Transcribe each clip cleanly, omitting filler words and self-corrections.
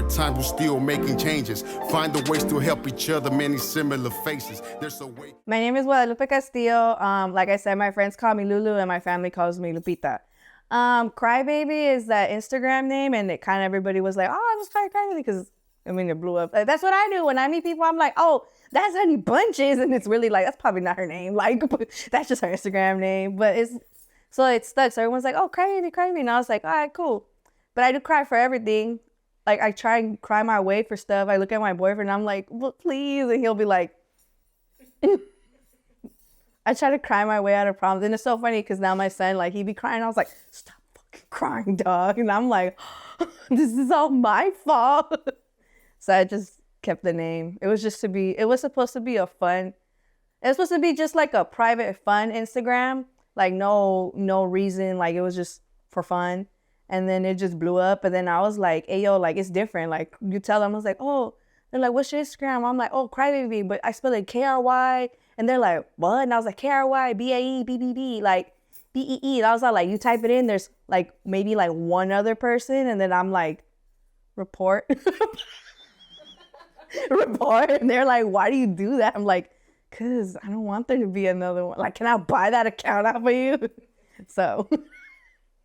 hard times, we're still making changes. Find the ways to help each other, many similar faces. There's a way. My name is Guadalupe Castillo. Like I said, my friends call me Lulu and my family calls me Lupita. Krybabee is that Instagram name, and it kind of everybody was like, oh, just call you Krybabee because I mean it blew up. Like, that's what I do when I meet people. I'm like, oh, that's Honey Bunches, and it's really like that's probably not her name. Like that's just her Instagram name, but it's so it stuck. So everyone's like, oh, Krybabee, and I was like, all right, cool. But I do cry for everything. Like I try and cry my way for stuff. I look at my boyfriend, and I'm like, well, please, and he'll be like. I try to cry my way out of problems. And it's so funny because now my son, like, he be crying. I was like, stop fucking crying, dog. And I'm like, this is all my fault. So I just kept the name. It was just to be, it was supposed to be a fun, it was supposed to be just like a private fun Instagram. Like no reason. Like it was just for fun. And then it just blew up. And then I was like, hey, yo, like, it's different. Like you tell them, I was like, oh, they're like, what's your Instagram? I'm like, oh, Krybabee, but I spell it K-R-Y. And they're like, what? And I was like, K-R-Y-B-A-E-B-B-B, like B-E-E. And I was like, you type it in, there's like maybe like one other person. And then I'm like, report. Report. And they're like, why do you do that? I'm like, because I don't want there to be another one. Like, can I buy that account out for you? So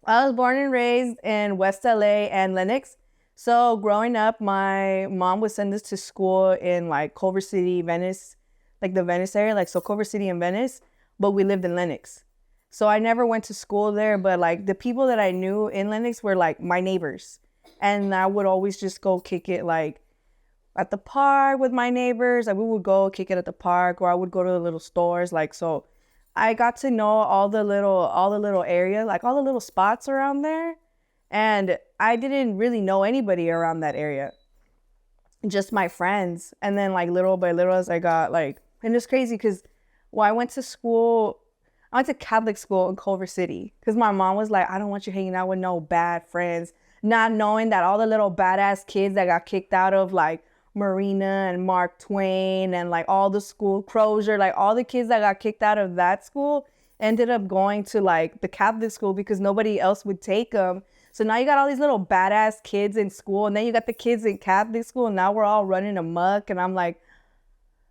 I was born and raised in West LA and Lenox. So growing up, my mom would send us to school in like Culver City, Venice, like the Venice area, like so Culver City and Venice, but we lived in Lenox. So I never went to school there, but like the people that I knew in Lenox were like my neighbors. And I would always just go kick it like at the park with my neighbors. Like we would go kick it at the park, or I would go to the little stores. Like, so I got to know all the little area, like all the little spots around there. And I didn't really know anybody around that area, just my friends. And then like little by little as I got like, and it's crazy because when I went to Catholic school in Culver City because my mom was like, I don't want you hanging out with no bad friends, not knowing that all the little badass kids that got kicked out of like Marina and Mark Twain and like all the school, Crozier, like all the kids that got kicked out of that school ended up going to like the Catholic school because nobody else would take them. So now you got all these little badass kids in school, and then you got the kids in Catholic school, and now we're all running amok. And I'm like,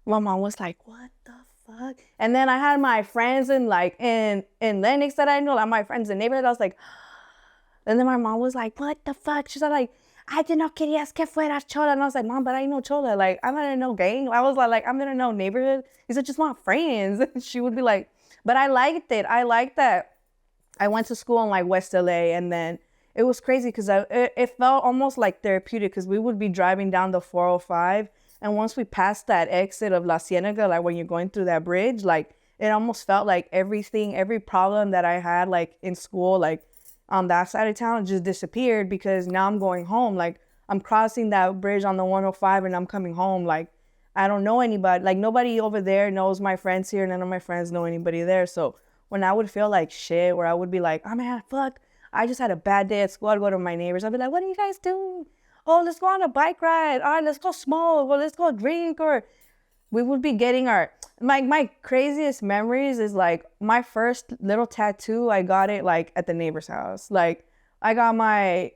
my mom was like, what the fuck? And then I had my friends in Lenox that I know, like my friends in the neighborhood. I was like, and then my mom was like, what the fuck? She's like, I did not querías que fueras chola. And I was like, mom, but I know chola. Like, I'm not in no gang. I was like, I'm in no neighborhood. He said, just want friends. And she would be like, but I liked it. I liked that. I went to school in like West LA, and then it was crazy because it felt almost like therapeutic because we would be driving down the 405. And once we passed that exit of La Cienega, like when you're going through that bridge, like it almost felt like every problem that I had like in school, like on that side of town just disappeared because now I'm going home. Like I'm crossing that bridge on the 105 and I'm coming home. Like I don't know anybody, like nobody over there knows my friends here. None of my friends know anybody there. So when I would feel like shit, where I would be like, oh man, fuck, I just had a bad day at school. I'd go to my neighbors. I'd be like, what are you guys doing? Oh, let's go on a bike ride. All right, let's go smoke. Or let's go drink. Or we would be getting my craziest memories is like my first little tattoo. I got it like at the neighbor's house. Like I got my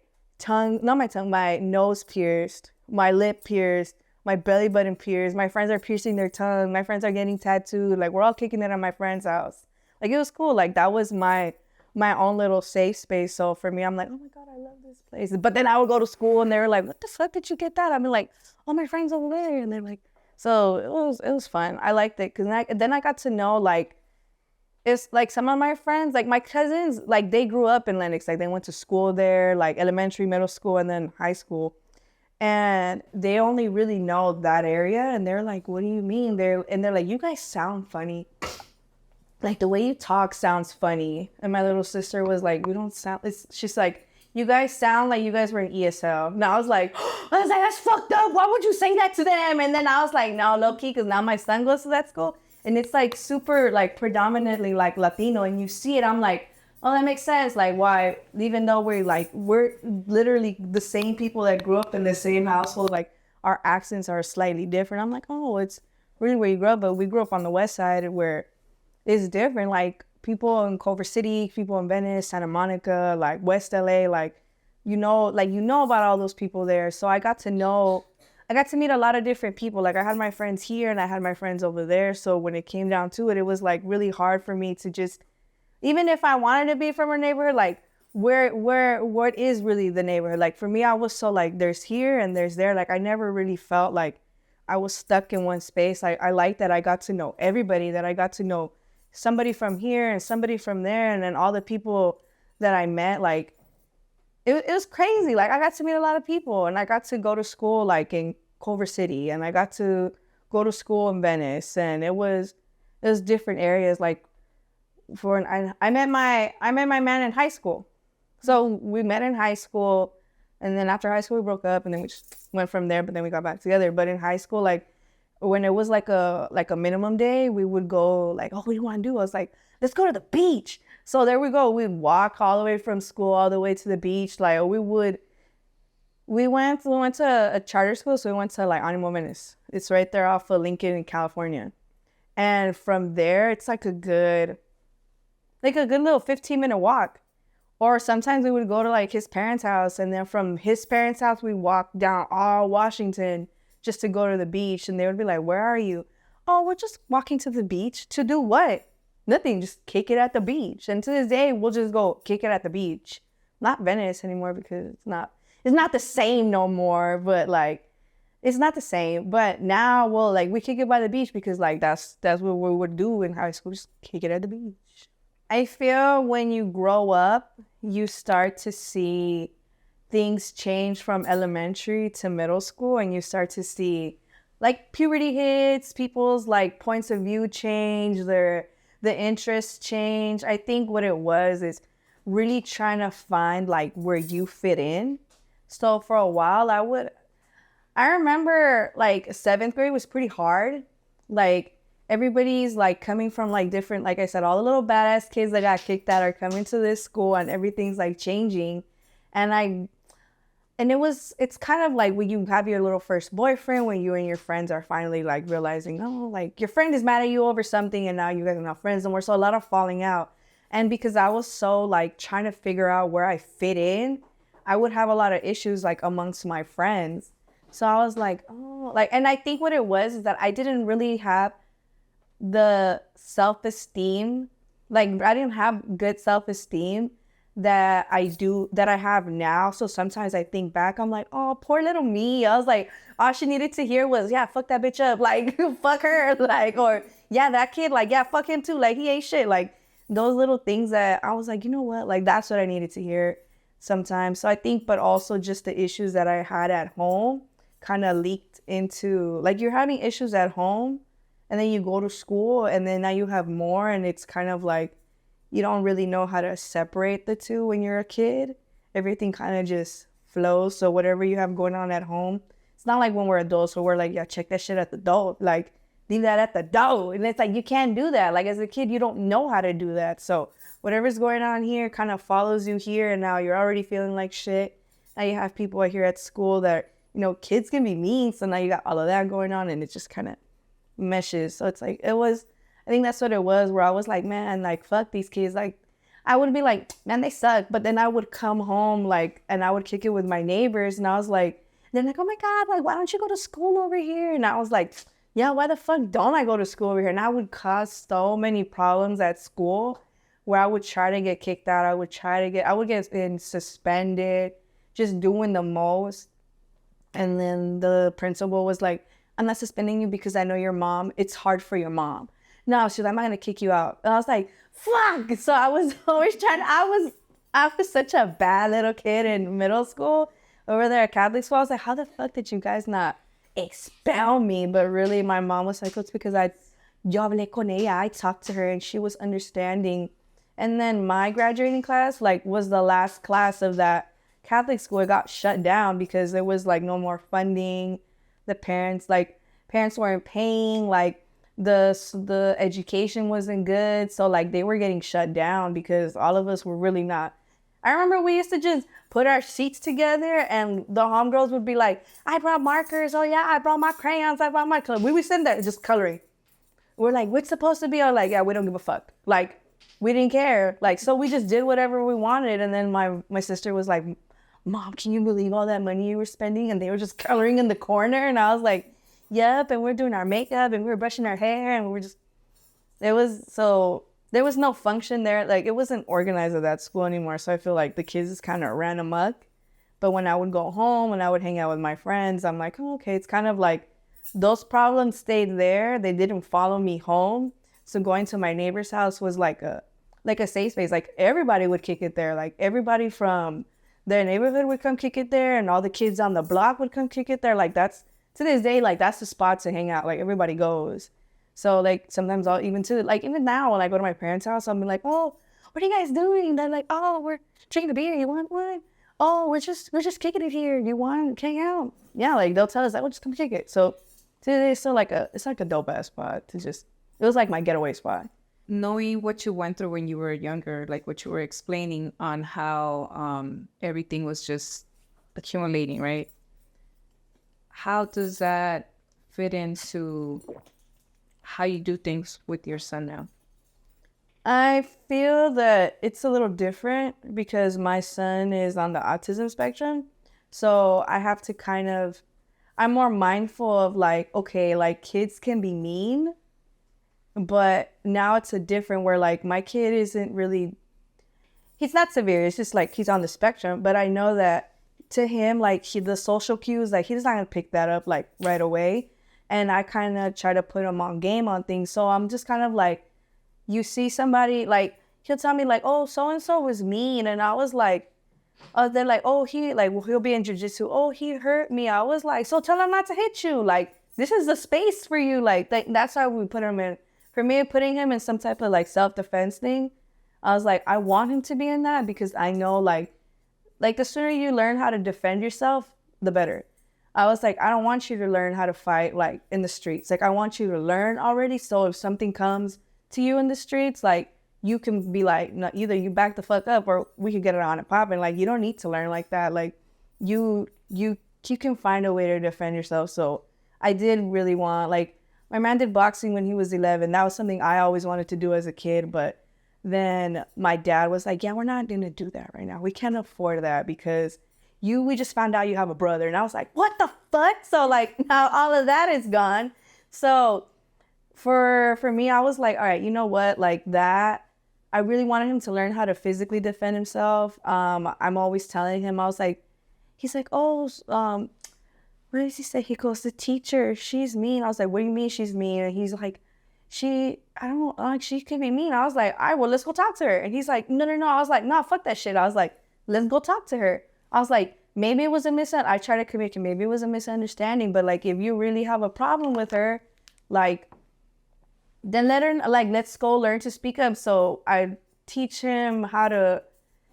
nose pierced, my lip pierced, my belly button pierced. My friends are piercing their tongue. My friends are getting tattooed. Like we're all kicking it at my friend's house. Like it was cool. Like that was my own little safe space. So for me, I'm like, oh my God, I love this place. But then I would go to school and they were like, what the fuck did you get that? I'd be like, all my friends over there. And they're like, so it was fun. I liked it. Cause then I got to know like, it's like some of my friends, like my cousins, like they grew up in Lenox. Like they went to school there, like elementary, middle school, and then high school. And they only really know that area. And they're like, what do you mean? They're like, you guys sound funny. Like the way you talk sounds funny. And my little sister was like, we don't sound, she's like, you guys sound like you guys were in ESL. And I was like, that's fucked up. Why would you say that to them? And then I was like, no, low key, because now my son goes to that school. And it's like super like predominantly like Latino. And you see it, I'm like, oh, that makes sense. Like why, even though we're literally the same people that grew up in the same household, like our accents are slightly different. I'm like, oh, it's really where you grew up. But we grew up on the west side where it's different. Like people in Culver City, people in Venice, Santa Monica, like West LA, like you know about all those people there. So I got to meet a lot of different people. Like, I had my friends here and I had my friends over there. So when it came down to it, it was like really hard for me to just, even if I wanted to be from a neighborhood, like what is really the neighborhood? Like for me, I was so like, there's here and there's there. Like I never really felt like I was stuck in one space. I like that I got to know everybody, that I got to know somebody from here and somebody from there. And then all the people that I met, like it was crazy. Like I got to meet a lot of people, and I got to go to school like in Culver City, and I got to go to school in Venice, and it was different areas. Like I met my man in high school. So we met in high school, and then after high school we broke up, and then we just went from there, but then we got back together. But in high school, like when it was like a minimum day, we would go like, oh, what do you want to do? I was like, let's go to the beach. So there we go. We'd walk all the way from school all the way to the beach. Like we went to a charter school, so we went to like Ánimo Venice. It's right there off of Lincoln in California. And from there, it's like a good little 15-minute walk. Or sometimes we would go to like his parents' house, and then from his parents' house, we walked down all Washington just to go to the beach. And they would be like, where are you? Oh, we're just walking to the beach. To do what? Nothing, just kick it at the beach. And to this day, we'll just go kick it at the beach. Not Venice anymore because it's not the same no more, but like, it's not the same. But now, well, like we kick it by the beach because like that's what we would do in high school, just kick it at the beach. I feel when you grow up, you start to see things change from elementary to middle school, and you start to see like puberty hits, people's like points of view change, the interests change. I think what it was is really trying to find like where you fit in. So for a while I remember like 7th grade was pretty hard. Like everybody's like coming from like different, like I said, all the little badass kids that got kicked out are coming to this school, and everything's like changing. And it's kind of like when you have your little first boyfriend, when you and your friends are finally like realizing, oh, like your friend is mad at you over something, and now you guys are not friends anymore. So a lot of falling out. And because I was so like trying to figure out where I fit in, I would have a lot of issues like amongst my friends. So I was like, oh, like, and I think what it was is that I didn't really have the self-esteem. Like I didn't have good self-esteem that I have now. So sometimes I think back, I'm like, oh, poor little me. I was like, all she needed to hear was, yeah, fuck that bitch up. Like, fuck her. Like, or yeah, that kid, like, yeah, fuck him too. Like, he ain't shit. Like those little things that I was like, you know what? Like, that's what I needed to hear sometimes. So I think, but also just the issues that I had at home kind of leaked into, like, you're having issues at home and then you go to school and then now you have more, and it's kind of like, you don't really know how to separate the two when you're a kid. Everything kind of just flows. So whatever you have going on at home, it's not like when we're adults where we're like, yeah, check that shit at the door. Like, leave that at the door. And it's like, you can't do that. Like, as a kid, you don't know how to do that. So whatever's going on here kind of follows you here. And now you're already feeling like shit. Now you have people here at school that, you know, kids can be mean. So now you got all of that going on, and it just kind of meshes. So it's like, I think that's what it was, where I was like, man, like, fuck these kids. Like, I would be like, man, they suck. But then I would come home, like, and I would kick it with my neighbors. And I was like, they're like, oh my God, like, why don't you go to school over here? And I was like, yeah, why the fuck don't I go to school over here? And I would cause so many problems at school where I would try to get kicked out. I would get suspended, just doing the most. And then the principal was like, I'm not suspending you because I know your mom. It's hard for your mom. No, she's like, I'm not gonna kick you out. And I was like, fuck. So I was always I was such a bad little kid in middle school over there at Catholic school. I was like, how the fuck did you guys not expel me? But really, my mom was like, it's because yo hablé con ella. I talked to her and she was understanding. And then my graduating class, like, was the last class of that Catholic school. It got shut down because there was like no more funding. The parents weren't paying, like, the education wasn't good, so like they were getting shut down because all of us were really not. I remember we used to just put our sheets together and the homegirls would be like, I brought markers, oh yeah, I brought my crayons, I brought my color. We would send that just coloring. We're like, what's supposed to be? Or like, yeah, we don't give a fuck. Like, we didn't care. Like, so we just did whatever we wanted. And then my sister was like, Mom, can you believe all that money you were spending? And they were just coloring in the corner. And I was like, yep. And we're doing our makeup and we were brushing our hair and there was no function there. Like, it wasn't organized at that school anymore. So I feel like the kids just kind of ran amok. But when I would go home and I would hang out with my friends, I'm like, oh, okay, it's kind of like those problems stayed there. They didn't follow me home. So going to my neighbor's house was like a safe space. Like, everybody would kick it there. Like, everybody from their neighborhood would come kick it there, and all the kids on the block would come kick it there. Like, that's, to this day, like, that's the spot to hang out. Like, everybody goes. So, like, sometimes I'll even now when I go to my parents' house, I'll be like, oh, what are you guys doing? They're like, oh, we're drinking the beer. You want one? Oh, we're just kicking it here. You want to hang out? Yeah, like, they'll tell us, like, we'll just come kick it. So today it's still it's like a dope ass spot it was like my getaway spot. Knowing what you went through when you were younger, like what you were explaining on how everything was just accumulating, right? How does that fit into how you do things with your son now? I feel that it's a little different because my son is on the autism spectrum. So I have to I'm more mindful of like, okay, like kids can be mean, but now it's a different where like my kid isn't really, he's not severe. It's just like he's on the spectrum, but I know that to him, like the social cues, like he's not gonna pick that up like right away. And I kind of try to put him on game on things. So I'm just kind of like, you see somebody, like he'll tell me like, oh, so-and-so was mean. And I was like, they're like, oh, he'll be in jiu-jitsu. Oh, he hurt me. I was like, so tell him not to hit you. Like, this is the space for you. Like, that's why we put him in. For me, putting him in some type of like self-defense thing, I was like, I want him to be in that because I know like the sooner you learn how to defend yourself, the better. I was like, I don't want you to learn how to fight like in the streets. Like, I want you to learn already. So if something comes to you in the streets, like you can be like, no, either you back the fuck up or we could get it on and popping. Like, you don't need to learn like that. Like you can find a way to defend yourself. So I did really want, like, my man did boxing when he was 11. That was something I always wanted to do as a kid. But then my dad was like, yeah, we're not going to do that right now. We can't afford that because we just found out you have a brother. And I was like, what the fuck? So like now all of that is gone. So for me, I was like, all right, you know what? Like that, I really wanted him to learn how to physically defend himself. I'm always telling him, I was like, he's like, oh, what does he say? He goes, the teacher, she's mean. I was like, what do you mean she's mean? And he's like, she can be mean. I was like, all right, well, let's go talk to her. And he's like, no. I was like, no, fuck that shit. I was like, let's go talk to her. I was like, maybe it was I tried to communicate, maybe it was a misunderstanding, but like, if you really have a problem with her, like, then let her, like, let's go learn to speak up. So I teach him how to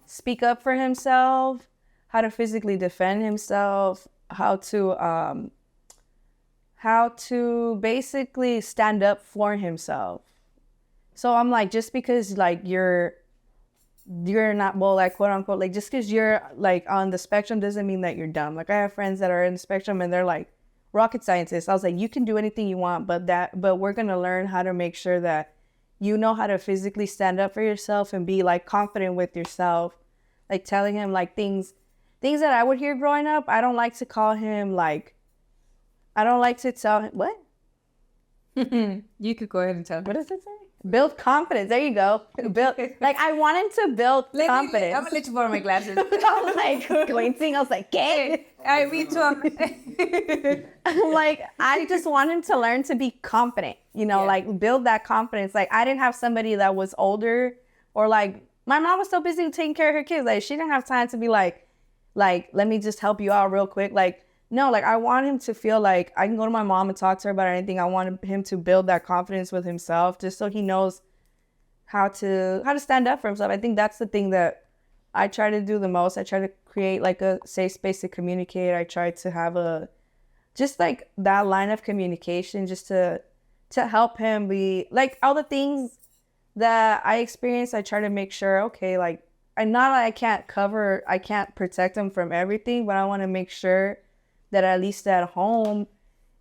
speak up for himself, how to physically defend himself, how to basically stand up for himself. So I'm like, just because like you're not, well, like, quote unquote, like just because you're like on the spectrum doesn't mean that you're dumb. Like I have friends that are in the spectrum and they're like rocket scientists. I was like, you can do anything you want, but we're going to learn how to make sure that you know how to physically stand up for yourself and be like confident with yourself. Like telling him like things that I would hear growing up. I don't like to call him like, I don't like to tell him, what? You could go ahead and tell him. What does it say? Build confidence. There you go. Build, like I want him to build confidence. I'm gonna let you borrow my glasses. I was like squinting. I was like, "Get." I read to I'm like, I just want him to learn to be confident. You know, like build that confidence. Like I didn't have somebody that was older, or like my mom was so busy taking care of her kids. Like she didn't have time to be like, let me just help you out real quick. Like. No, like I want him to feel like I can go to my mom and talk to her about anything. I want him to build that confidence with himself just so he knows how to stand up for himself. I think that's the thing that I try to do the most. I try to create like a safe space to communicate. I try to have just like that line of communication just to help him be like all the things that I experienced. I try to make sure, okay, like I can't protect him from everything, but I want to make sure that at least at home,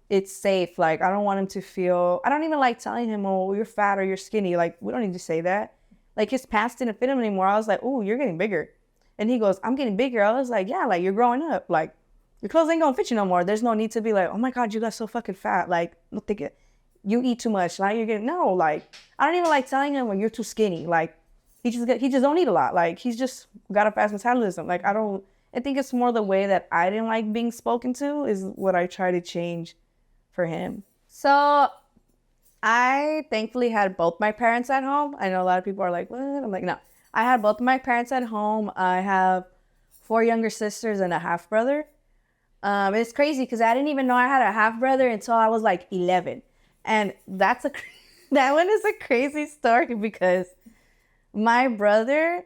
it's safe. Like, I don't want him to feel, I don't even like telling him, oh, you're fat or you're skinny. Like, we don't need to say that. Like, his pants didn't fit him anymore. I was like, oh, you're getting bigger. And he goes, I'm getting bigger. I was like, yeah, like you're growing up. Like your clothes ain't gonna fit you no more. There's no need to be like, oh my God, you got so fucking fat. Like, don't think it. You eat too much. Like you're getting, no, like, I don't even like telling him when you're too skinny. Like, he just don't eat a lot. Like, he's just got a fast metabolism. Like, I think it's more the way that I didn't like being spoken to is what I try to change for him. So I thankfully had both my parents at home. I know a lot of people are like, what? I'm like, no. I had both my parents at home. I have 4 younger sisters and a half brother. It's crazy because I didn't even know I had a half brother until I was like 11. And that one is a crazy story because my brother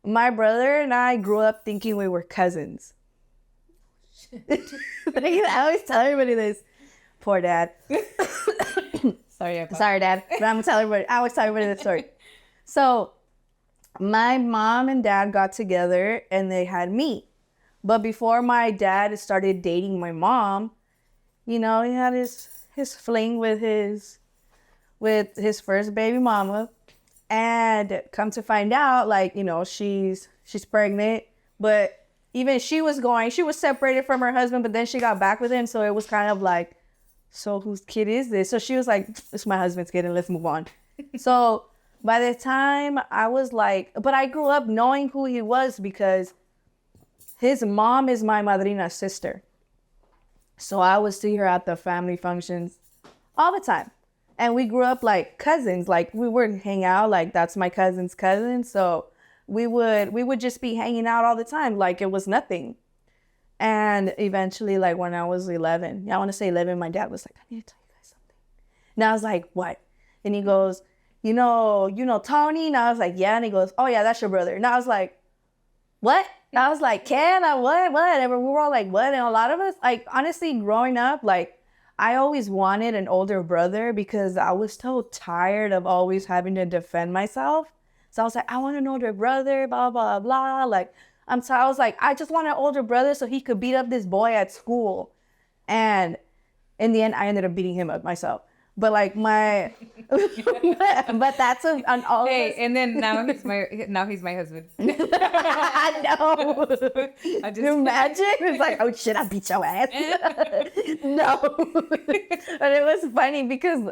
and I grew up thinking we were cousins. I always tell everybody this. Poor dad. Sorry, Dad. But I'm gonna tell everybody. I always tell everybody this story. So my mom and dad got together and they had me. But before my dad started dating my mom, you know, he had his fling with his first baby mama. And come to find out, like, you know, she's pregnant, but even she was separated from her husband, but then she got back with him. So it was kind of like, so whose kid is this? So she was like, it's my husband's kid and let's move on. So by the time I was like, but I grew up knowing who he was because his mom is my madrina's sister. So I would see her at the family functions all the time. And we grew up like cousins, like we would hang out, like that's my cousin's cousin. So we would just be hanging out all the time, like it was nothing. And eventually, like when I was 11, I want to say 11, my dad was like, I need to tell you guys something. And I was like, what? And he goes, you know Tony? And I was like, yeah. And he goes, oh yeah, that's your brother. And I was like, what? And I was like, what? And we were all like, what? And a lot of us, like honestly, growing up, like I always wanted an older brother because I was so tired of always having to defend myself. So I was like, I want an older brother, blah, blah, blah. Like, I was like, I just want an older brother so he could beat up this boy at school. And in the end, I ended up beating him up myself. But like but that's an all. Hey, and then now he's my husband. I know. Imagine it's like, oh shit, I beat your ass. No, but it was funny because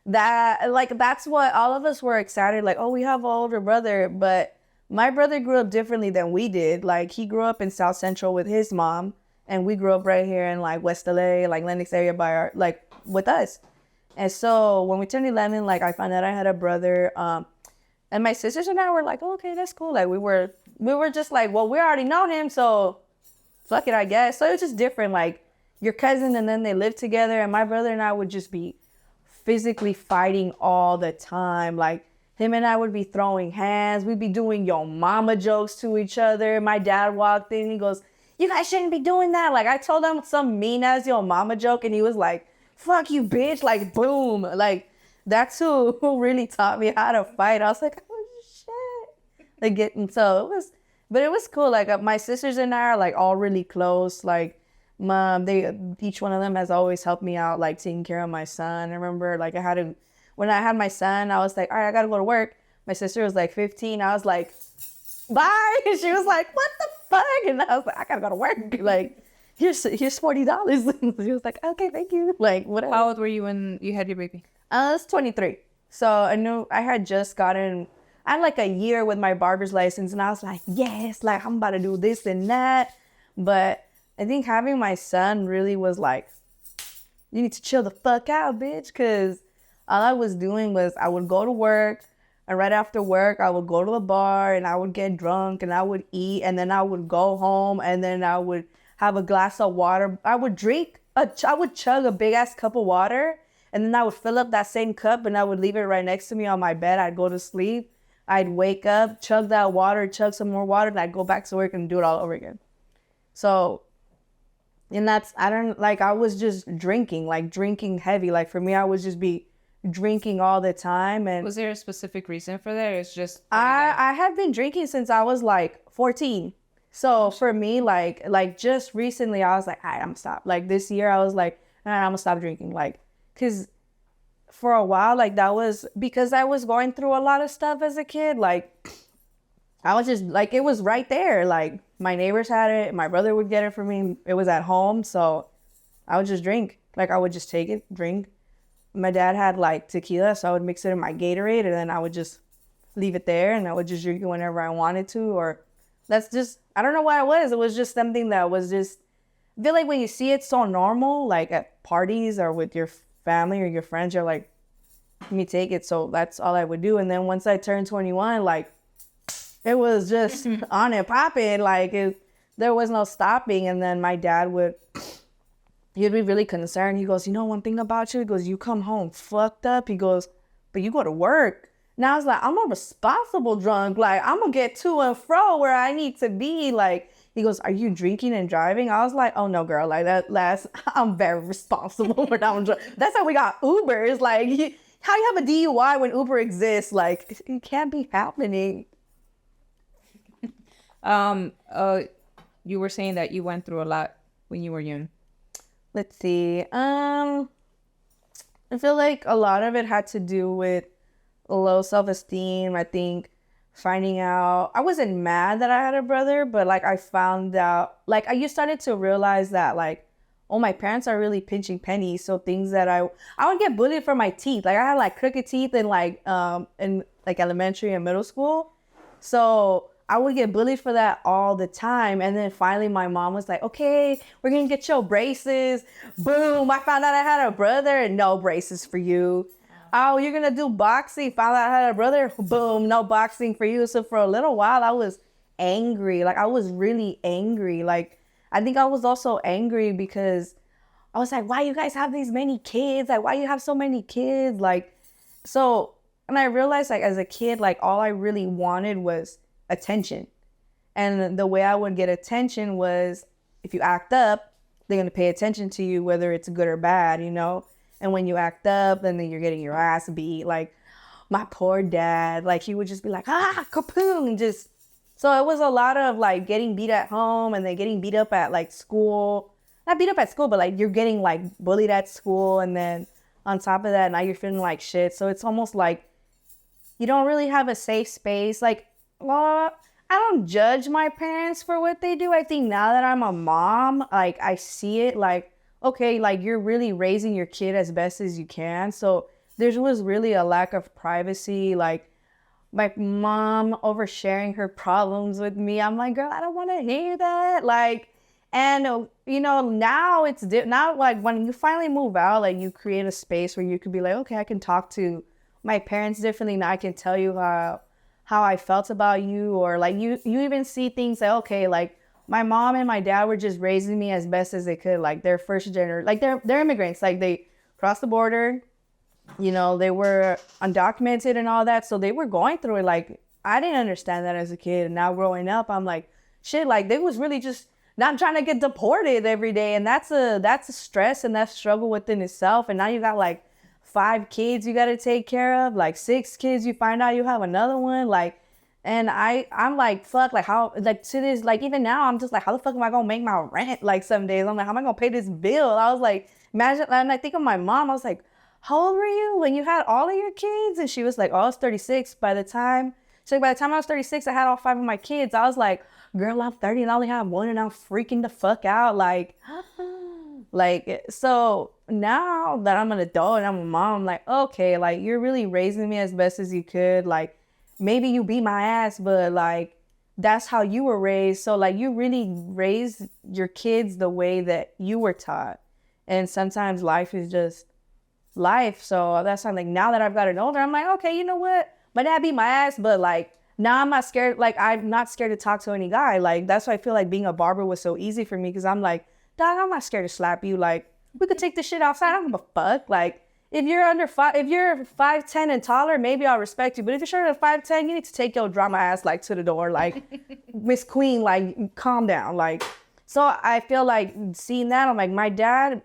that's what all of us were excited. Like, oh, we have an older brother, but my brother grew up differently than we did. Like he grew up in South Central with his mom, and we grew up right here in like West LA, like Lenox area with us. And so when we turned 11, like I found out I had a brother, and my sisters and I were like, oh, okay, that's cool. Like we were just like, well, we already know him, so fuck it, I guess. So it was just different. Like your cousin, and then they lived together, and my brother and I would just be physically fighting all the time. Like him and I would be throwing hands. We'd be doing yo mama jokes to each other. My dad walked in, he goes, you guys shouldn't be doing that. Like I told him some mean ass yo mama joke, and he was like, fuck you, bitch. Like, boom. Like, that's who really taught me how to fight. I was like, oh, shit. Like, it was cool. Like, my sisters and I are, like, all really close. Like, each one of them has always helped me out, like, taking care of my son. I remember, like, when I had my son, I was like, all right, I got to go to work. My sister was, like, 15. I was like, bye. And she was like, what the fuck? And I was like, I got to go to work. Like, here's $40. She was like, okay, thank you. Like, whatever. How old were you when you had your baby? I was 23. So I knew I had just I had like a year with my barber's license, and I was like, yes, like I'm about to do this and that. But I think having my son really was like, you need to chill the fuck out, bitch. Because all I was doing was I would go to work, and right after work, I would go to the bar, and I would get drunk, and I would eat, and then I would go home, and then I would have a glass of water. I would chug a big ass cup of water, and then I would fill up that same cup, and I would leave it right next to me on my bed. I'd go to sleep. I'd wake up, chug that water, chug some more water, and I'd go back to work and do it all over again. So, and I was just drinking heavy. Like for me, I would just be drinking all the time. And was there a specific reason for that? It's just I had been drinking since I was like 14. So for me, like just recently, I was like, all right, I'm gonna stop. Like this year, I was like, all right, I'm gonna stop drinking. Like, cause for a while, like that was because I was going through a lot of stuff as a kid. Like I was just like, it was right there. Like my neighbors had it. My brother would get it for me. It was at home. So I would just drink. Like I would just take it, drink. My dad had like tequila. So I would mix it in my Gatorade and then I would just leave it there and I would just drink it whenever I wanted to. Or that's just, I don't know what it was. It was just something that was just, I feel like when you see it so normal, like at parties or with your family or your friends, you're like, let me take it. So that's all I would do. And then once I turned 21, like, it was just on and popping. Like, there was no stopping. And then my dad he'd be really concerned. He goes, you know, one thing about you? He goes, you come home fucked up. He goes, but you go to work. Now I was like, I'm a responsible drunk. Like, I'm going to get to and fro where I need to be. Like, he goes, are you drinking and driving? I was like, oh, no, girl. Like, I'm very responsible when I'm drunk. That's how we got Ubers. Like, how you have a DUI when Uber exists? Like, it can't be happening. You were saying that you went through a lot when you were young. Let's see. I feel like a lot of it had to do with low self-esteem. I think finding out, I wasn't mad that I had a brother, but like I found out, like you started to realize that like, oh, my parents are really pinching pennies. So things that I would get bullied for my teeth. Like I had like crooked teeth in like elementary and middle school. So I would get bullied for that all the time. And then finally my mom was like, okay, we're going to get your braces. Boom. I found out I had a brother and no braces for you. Oh, you're going to do boxing. Found out I had a brother. Boom. No boxing for you. So for a little while I was angry. Like I was really angry. Like I think I was also angry because I was like, why you guys have these many kids? Like, why you have so many kids? Like, so, and I realized like as a kid, like all I really wanted was attention. And the way I would get attention was if you act up, they're going to pay attention to you, whether it's good or bad, you know? And when you act up, then you're getting your ass beat. Like my poor dad, like he would just be like, kapoom, just. So it was a lot of like getting beat at home and then getting beat up at like school. Not beat up at school, but like you're getting like bullied at school. And then on top of that, now you're feeling like shit. So it's almost like you don't really have a safe space. Like, well, I don't judge my parents for what they do. I think now that I'm a mom, like I see it like, okay, like you're really raising your kid as best as you can. So there was really a lack of privacy. Like my mom oversharing her problems with me. I'm like, girl, I don't want to hear that. Like, and you know, now it's now like when you finally move out, like you create a space where you could be like, okay, I can talk to my parents differently. Now I can tell you how I felt about you, or like you even see things like, okay, like my mom and my dad were just raising me as best as they could. Like they're first generation, like they're immigrants. Like they crossed the border, you know, they were undocumented and all that. So they were going through it. Like I didn't understand that as a kid. And now growing up, I'm like, shit, like they was really just not trying to get deported every day. And that's a stress and that struggle within itself. And now you got like 5 kids you got to take care of, like 6 kids, you find out you have another one. Like, and I'm like, fuck, like how, like to this, like even now I'm just like, how the fuck am I going to make my rent? Like some days I'm like, how am I going to pay this bill? I was like, imagine, and I think of my mom, I was like, how old were you when you had all of your kids? And she was like, oh, I was 36 by the time I was 36, I had all 5 of my kids. I was like, girl, I'm 30 and I only have 1 and I'm freaking the fuck out. Like, so now that I'm an adult and I'm a mom, I'm like, okay, like you're really raising me as best as you could. Like maybe you beat my ass, but like that's how you were raised. So like you really raised your kids the way that you were taught. And sometimes life is just life. So that's why, like, now that I've gotten older, I'm like, okay, you know what? My dad beat my ass, but like now I'm not scared. Like I'm not scared to talk to any guy. Like that's why I feel like being a barber was so easy for me, because I'm like, dog, I'm not scared to slap you. Like we could take this shit outside. I don't give a fuck. Like if you're 5'10" and taller, maybe I'll respect you. But if you're shorter than 5'10", you need to take your drama ass like to the door. Like Miss Queen, like calm down. Like, so I feel like seeing that, I'm like, my dad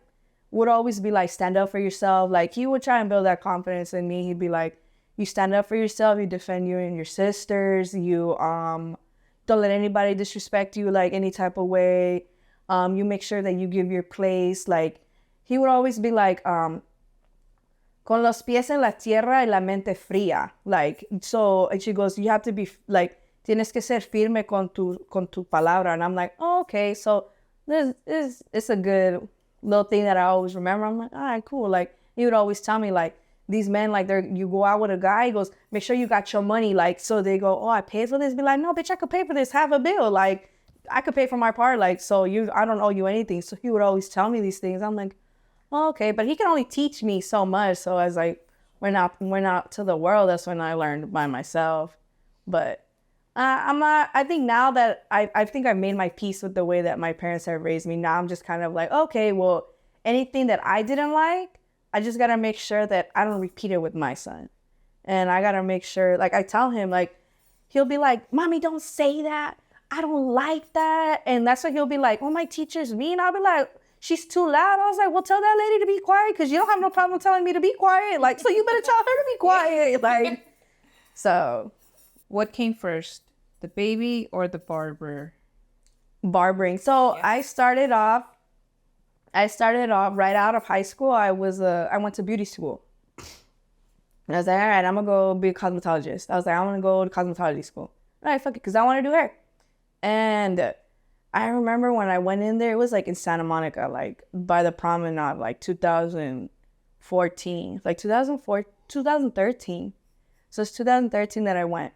would always be like, stand up for yourself. Like he would try and build that confidence in me. He'd be like, you stand up for yourself, you defend you and your sisters, you don't let anybody disrespect you like any type of way. You make sure that you give your place. Like he would always be like, con los pies en la tierra y la mente fría. Like, so, and she goes, you have to be like, tienes que ser firme con tu palabra. And I'm like, oh, okay. So it's a good little thing that I always remember. I'm like, all right, cool. Like, he would always tell me, like, these men, like, you go out with a guy, he goes, make sure you got your money. Like, so they go, oh, I paid for this. Be like, no, bitch, I could pay for this. Have a bill. Like, I could pay for my part. Like, so I don't owe you anything. So he would always tell me these things. I'm like, oh, okay. But he can only teach me so much. So as I went out to the world, that's when I learned by myself. But I'm not, I think now that I think I've made my peace with the way that my parents have raised me. Now I'm just kind of like, okay, well, anything that I didn't like, I just got to make sure that I don't repeat it with my son. And I got to make sure, like, I tell him, like, he'll be like, Mommy, don't say that. I don't like that. And that's what he'll be like, oh, my teacher's mean. I'll be like, she's too loud. I was like, well, tell that lady to be quiet because you don't have no problem telling me to be quiet. Like, so you better tell her to be quiet. Like, so. What came first, the baby or the barber? Barbering. So yeah. I started off right out of high school. I went to beauty school. And I was like, all right, I'm gonna go be a cosmetologist. I was like, I want to go to cosmetology school. All right, fuck it, because I want to do hair. And I remember when I went in there, it was like in Santa Monica, like by the promenade, like 2014, like 2013. So it's 2013 that I went.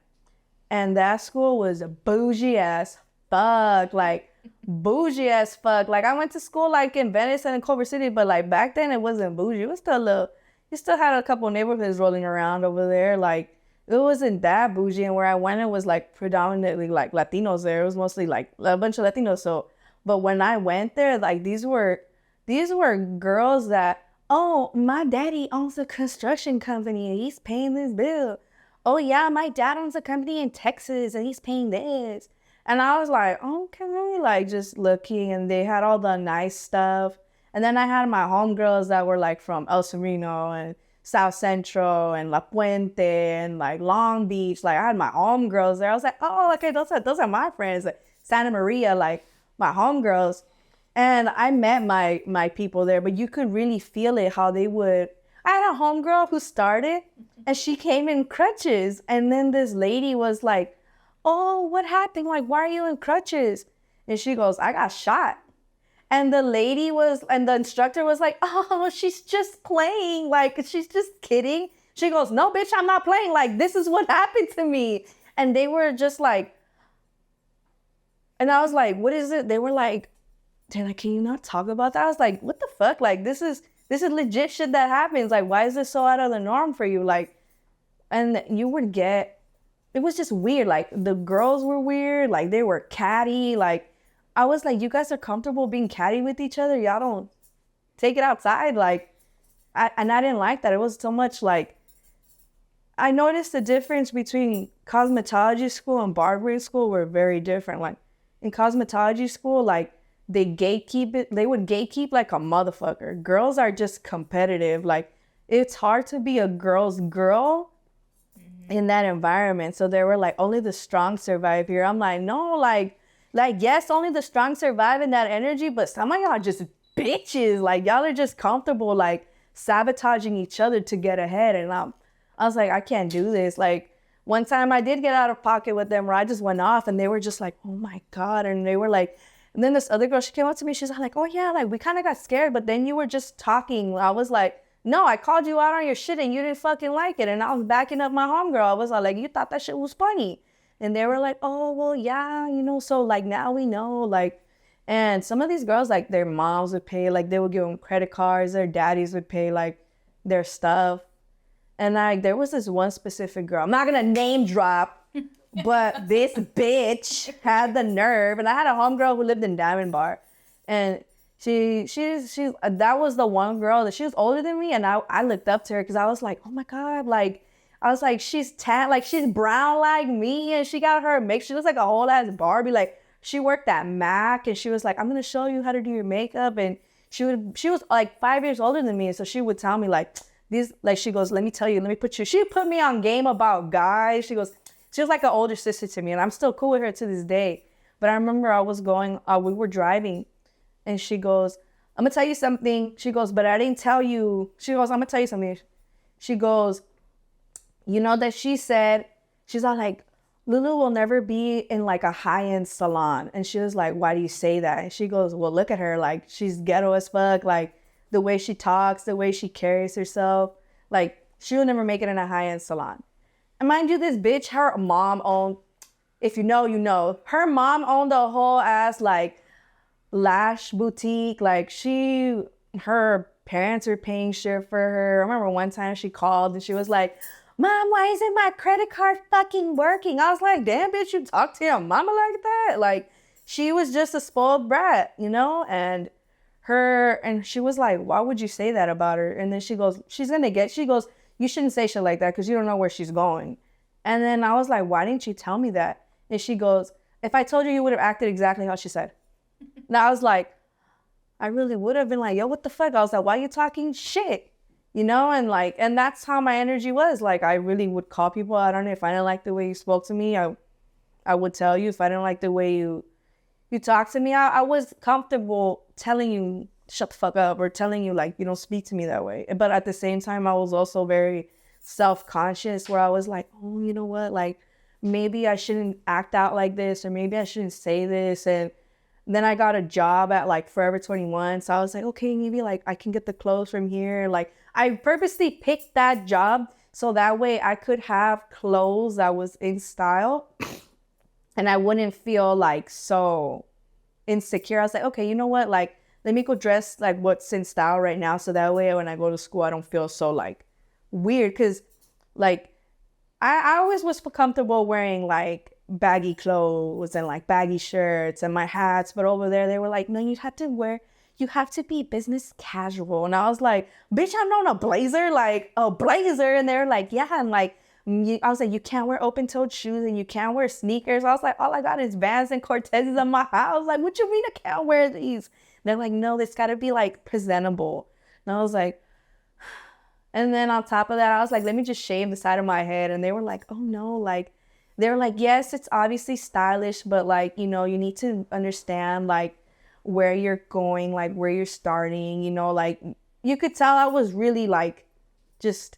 And that school was bougie as fuck, like bougie as fuck. Like I went to school like in Venice and in Culver City, but like back then it wasn't bougie. It was still you still had a couple neighborhoods rolling around over there. Like it wasn't that bougie. And where I went, it was like predominantly like Latinos there. It was mostly like a bunch of Latinos. So, but when I went there, like these were girls that, oh, my daddy owns a construction company and he's paying this bill. Oh yeah, my dad owns a company in Texas and he's paying this. And I was like, okay, like just looking, and they had all the nice stuff. And then I had my homegirls that were like from El Sereno and South Central and La Puente and like Long Beach. Like I had my homegirls there. I was like, oh, okay, those are my friends. Like Santa Maria, like my homegirls. And I met my people there, but you could really feel it how they would. I had a homegirl who started and she came in crutches. And then this lady was like, oh, what happened? Like, why are you in crutches? And she goes, I got shot. And the instructor was like, oh, she's just playing. Like, she's just kidding. She goes, no, bitch, I'm not playing. Like, this is what happened to me. And they were just like, and I was like, what is it? They were like, Dana, can you not talk about that? I was like, what the fuck? Like, this is legit shit that happens. Like, why is this so out of the norm for you? Like, and you would get, it was just weird. Like, the girls were weird. Like, they were catty. Like, I was like, you guys are comfortable being catty with each other? Y'all don't take it outside. Like, and I didn't like that. It was so much like, I noticed the difference between cosmetology school and barbering school were very different. Like, in cosmetology school, like, they would gatekeep like a motherfucker. Girls are just competitive. Like, it's hard to be a girl's girl in that environment. So they were like, only the strong survive here. I'm like, no, like yes, only the strong survive in that energy, but some of y'all are just bitches. Like, y'all are just comfortable, like, sabotaging each other to get ahead. And I was like, I can't do this. Like, one time I did get out of pocket with them where I just went off and they were just like, oh my God. And they were like, and then this other girl, she came up to me. She's like, oh yeah, like we kind of got scared, but then you were just talking. I was like, no, I called you out on your shit and you didn't fucking like it. And I was backing up my homegirl. I was like, you thought that shit was funny. And they were like, oh, well, yeah, so like now we know, like, and some of these girls, like their moms would pay, like they would give them credit cards. Their daddies would pay like their stuff. And like, there was this one specific girl, I'm not going to name drop, but this bitch had the nerve. And I had a homegirl who lived in Diamond Bar. And she's that was the one girl that she was older than me. And I looked up to her because I was like, oh my God, like, I was like, she's tan, like she's brown like me. And she got her makeup. She looks like a whole ass Barbie. Like, she worked at Mac and she was like, I'm going to show you how to do your makeup. And she was like 5 years older than me. So she would tell me like, these, like, she goes, let me she put me on game about guys. She was like an older sister to me, and I'm still cool with her to this day. But I remember we were driving, and she goes, I'm gonna tell you something. She goes, but I didn't tell you. She goes, I'm gonna tell you something. She goes, you know that she said, she's all like, Lulu will never be in like a high-end salon. And she was like, why do you say that? And she goes, well, look at her. Like, she's ghetto as fuck. Like, the way she talks, the way she carries herself. Like, she will never make it in a high-end salon. And mind you, this bitch, her mom owned, if you know, you know, her mom owned a whole ass, like, lash boutique. Like, her parents were paying shit for her. I remember one time she called and she was like, Mom, why isn't my credit card fucking working? I was like, damn, bitch, you talk to your mama like that? Like, she was just a spoiled brat, you know? And she was like, why would you say that about her? And then she goes, she goes, you shouldn't say shit like that because you don't know where she's going. And then I was like, why didn't you tell me that? And she goes, if I told you, you would have acted exactly how she said. And I was like, I really would have been like, yo, what the fuck? I was like, why are you talking shit? You know, and that's how my energy was. Like, I really would call people out on it. If I didn't like the way you spoke to me, I would tell you. If I didn't like the way you talked to me, I was comfortable telling you, shut the fuck up, or telling you, like, you don't speak to me that way. But at the same time, I was also very self-conscious where I was like, oh, you know what? Like, maybe I shouldn't act out like this, or maybe I shouldn't say this. And then I got a job at like Forever 21. So I was like, okay, maybe like I can get the clothes from here. Like, I purposely picked that job so that way I could have clothes that was in style and I wouldn't feel like so insecure. I was like, okay, you know what? Like, let me go dress like what's in style right now. So that way when I go to school, I don't feel so like weird. Cause like, I always was comfortable wearing like baggy clothes and like baggy shirts and my hats. But over there, they were like, no, you have to be business casual. And I was like, bitch, I'm not a blazer, like a blazer. And they're like, yeah. And like, I was like, you can't wear open-toed shoes and you can't wear sneakers. I was like, all I got is Vans and Cortezes on my house. Like, what you mean I can't wear these? And they're like, no, this got to be like presentable. And I was like, and then on top of that, I was like, let me just shave the side of my head. And they were like, oh no, like, they were like, yes, it's obviously stylish, but like, you know, you need to understand like where you're going, like where you're starting, you know, like you could tell I was really like, just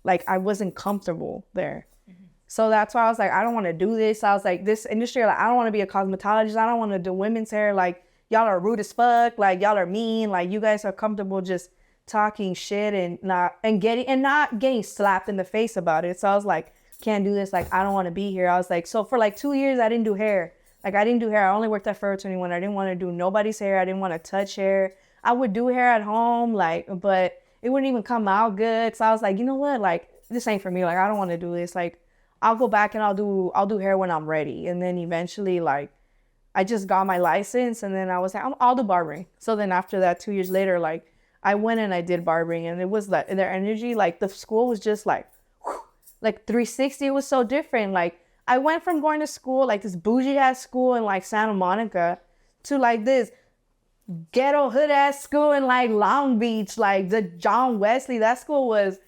like, I wasn't comfortable there. Mm-hmm. So that's why I was like, I don't want to do this. I was like, this industry, like, I don't want to be a cosmetologist. I don't want to do women's hair. Like, y'all are rude as fuck. Like, y'all are mean. Like, you guys are comfortable just talking shit and not getting slapped in the face about it. So I was like, can't do this. Like, I don't want to be here. I was like, so for like 2 years, I didn't do hair. Like, I didn't do hair. I only worked at Forever 21. I didn't want to do nobody's hair. I didn't want to touch hair. I would do hair at home, like, but it wouldn't even come out good. So I was like, you know what? Like, this ain't for me. Like, I don't want to do this. Like, I'll go back and I'll do hair when I'm ready. And then eventually, like, I just got my license and then I was like, I'll do barbering. So then after that, 2 years later, like, I went and I did barbering, and it was like their energy, like the school was just like, whew, like 360. It was so different. Like, I went from going to school, like this bougie ass school in like Santa Monica, to like this ghetto hood ass school in like Long Beach, like the John Wesley. That school was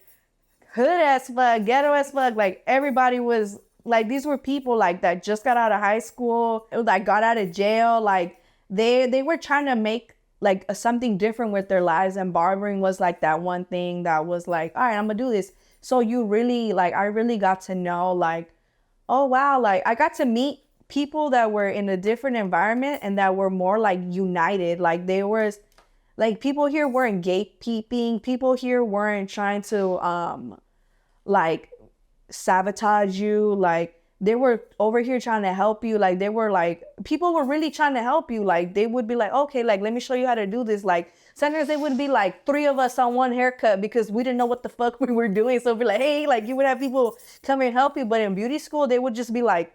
hood as fuck, ghetto as fuck. Like, everybody was like, these were people like that just got out of high school, like got out of jail. Like, they were trying to make like something different with their lives, and barbering was like that one thing that was like, all right, I'm gonna do this. So you really, like, I really got to know, like, oh wow, like I got to meet people that were in a different environment and that were more like united. Like, they were like, people here weren't gatekeeping, people here weren't trying to like sabotage you. Like, they were over here trying to help you. Like, they were like, people were really trying to help you. Like, they would be like, okay, like, let me show you how to do this. Like, sometimes they would be like 3 of us on one haircut because we didn't know what the fuck we were doing. So it'd be like, hey, like, you would have people come and help you. But in beauty school, they would just be like,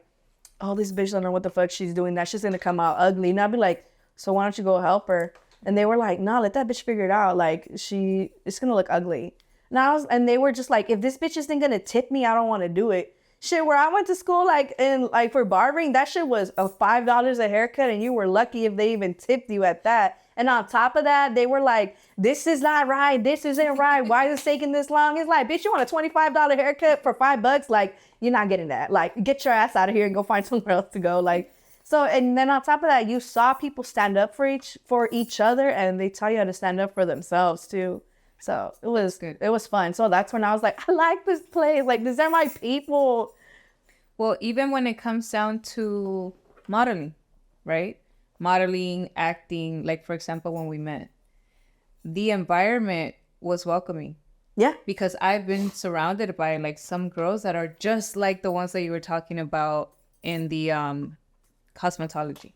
oh, this bitch don't know what the fuck she's doing. That's just gonna come out ugly. And I'd be like, so why don't you go help her? And they were like, nah, let that bitch figure it out. Like, it's gonna look ugly. And they were just like, if this bitch isn't gonna tip me, I don't want to do it. Shit, where I went to school, like, and like for barbering, that shit was a $5 a haircut, and you were lucky if they even tipped you at that. And on top of that, they were like, this is not right. This isn't right. Why is it taking this long? It's like, bitch, you want a $25 haircut for $5? Like, you're not getting that. Like, get your ass out of here and go find somewhere else to go. Like, so, and then on top of that, you saw people stand up for each other, and they tell you how to stand up for themselves too. So it was good. It was fun. So that's when I was like, I like this place. Like, these are my people. Well, even when it comes down to modeling, right? Modeling, acting, like for example, when we met, the environment was welcoming. Yeah. Because I've been surrounded by like some girls that are just like the ones that you were talking about in the cosmetology,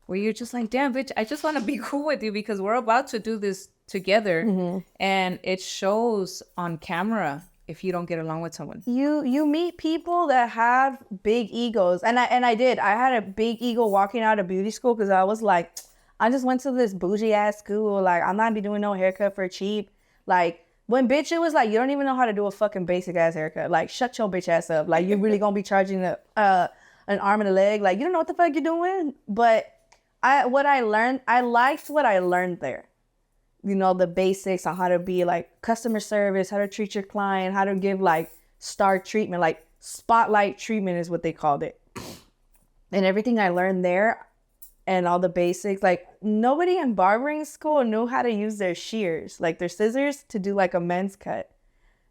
where you're just like, damn, bitch, I just want to be cool with you because we're about to do this together. And it shows on camera if you don't get along with someone. You meet people that have big egos, and I had a big ego walking out of beauty school because I was like, I just went to this bougie ass school, like I'm not be doing no haircut for cheap. Like when bitch, it was like, you don't even know how to do a fucking basic ass haircut. Like shut your bitch ass up. Like you really gonna be charging an arm and a leg? Like you don't know what the fuck you're doing. But I liked what I learned there. You know, the basics on how to be like customer service, how to treat your client, how to give like star treatment, like spotlight treatment is what they called it. And everything I learned there and all the basics, like nobody in barbering school knew how to use their shears, like their scissors to do like a men's cut.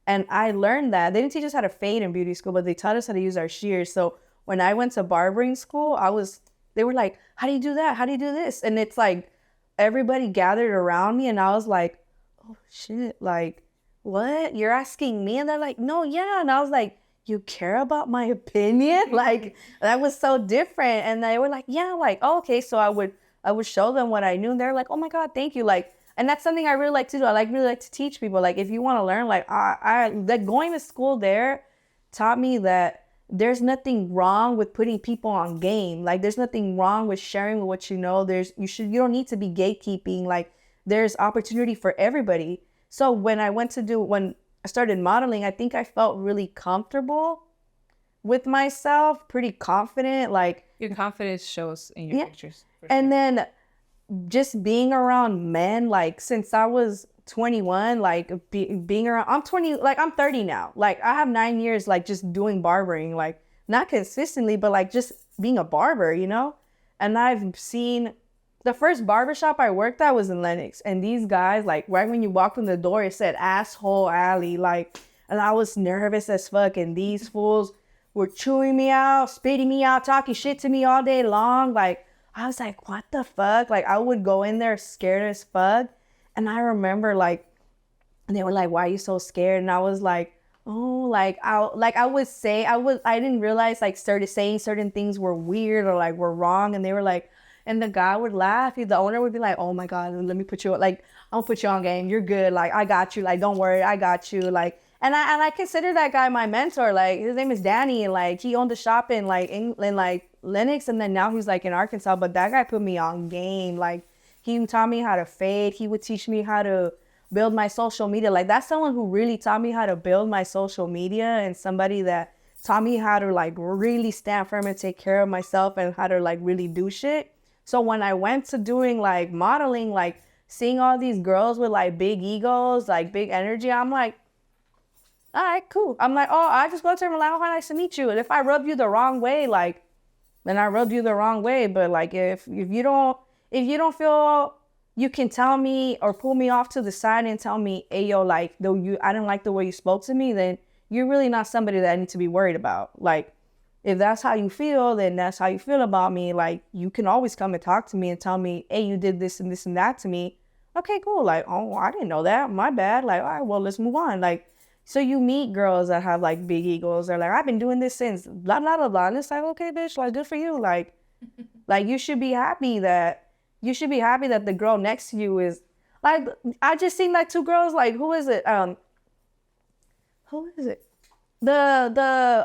And I learned that. They didn't teach us how to fade in beauty school, but they taught us how to use our shears. So when I went to barbering school, they were like, how do you do that? How do you do this? And it's like, everybody gathered around me and I was like, oh shit, like, what? You're asking me? And they're like, no, yeah. And I was like, you care about my opinion? Like, that was so different. And they were like, yeah, like, oh, okay. So I would show them what I knew. And they're like, oh my God, thank you. Like, and that's something I really like to do. I really like to teach people. Like, if you want to learn, like, I like going to school there taught me that there's nothing wrong with putting people on game. Like, there's nothing wrong with sharing what you know. You don't need to be gatekeeping. Like, there's opportunity for everybody. So when I started modeling, I think I felt really comfortable with myself, pretty confident. Like, your confidence shows in your pictures. And then just being around men, like since I was 21, like being around, I'm 20, like I'm 30 now. Like I have 9 years, like just doing barbering, like not consistently, but like just being a barber, you know? And I've seen the first barbershop I worked at was in Lenox. And these guys, like right when you walked in the door, it said asshole alley. Like, and I was nervous as fuck. And these fools were chewing me out, spitting me out, talking shit to me all day long. Like, I was like, what the fuck? Like I would go in there scared as fuck. And I remember like, they were like, why are you so scared? And I was like, oh, like I didn't realize like started saying certain things were weird or like were wrong. And they were like, and the guy would laugh. The owner would be like, oh my God, let me put you, like, I'm gonna put you on game. You're good. Like, I got you. Like, don't worry. I got you. Like, and I consider that guy my mentor. Like, his name is Danny. And like, he owned a shop in like Lenox. And then now he's like in Arkansas. But that guy put me on game. Like, he taught me how to fade. He would teach me how to build my social media. Like, that's someone who really taught me how to build my social media, and somebody that taught me how to like really stand firm and take care of myself and how to like really do shit. So when I went to doing like modeling, like seeing all these girls with like big egos, like big energy, I'm like, all right, cool. I'm like, oh, I just go to them and like, oh, nice to meet you. And if I rub you the wrong way, like, then I rubbed you the wrong way. But like, if you don't feel you can tell me or pull me off to the side and tell me, hey, yo, like, I didn't like the way you spoke to me, then you're really not somebody that I need to be worried about. Like, if that's how you feel, then that's how you feel about me. Like, you can always come and talk to me and tell me, hey, you did this and this and that to me. Okay, cool. Like, oh, I didn't know that. My bad. Like, all right, well, let's move on. Like, so you meet girls that have like big egos. They're like, I've been doing this since blah, blah, blah, blah. And it's like, okay, bitch, like, good for you. Like, you should be happy that the girl next to you is like, I just seen like two girls, like, who is it? The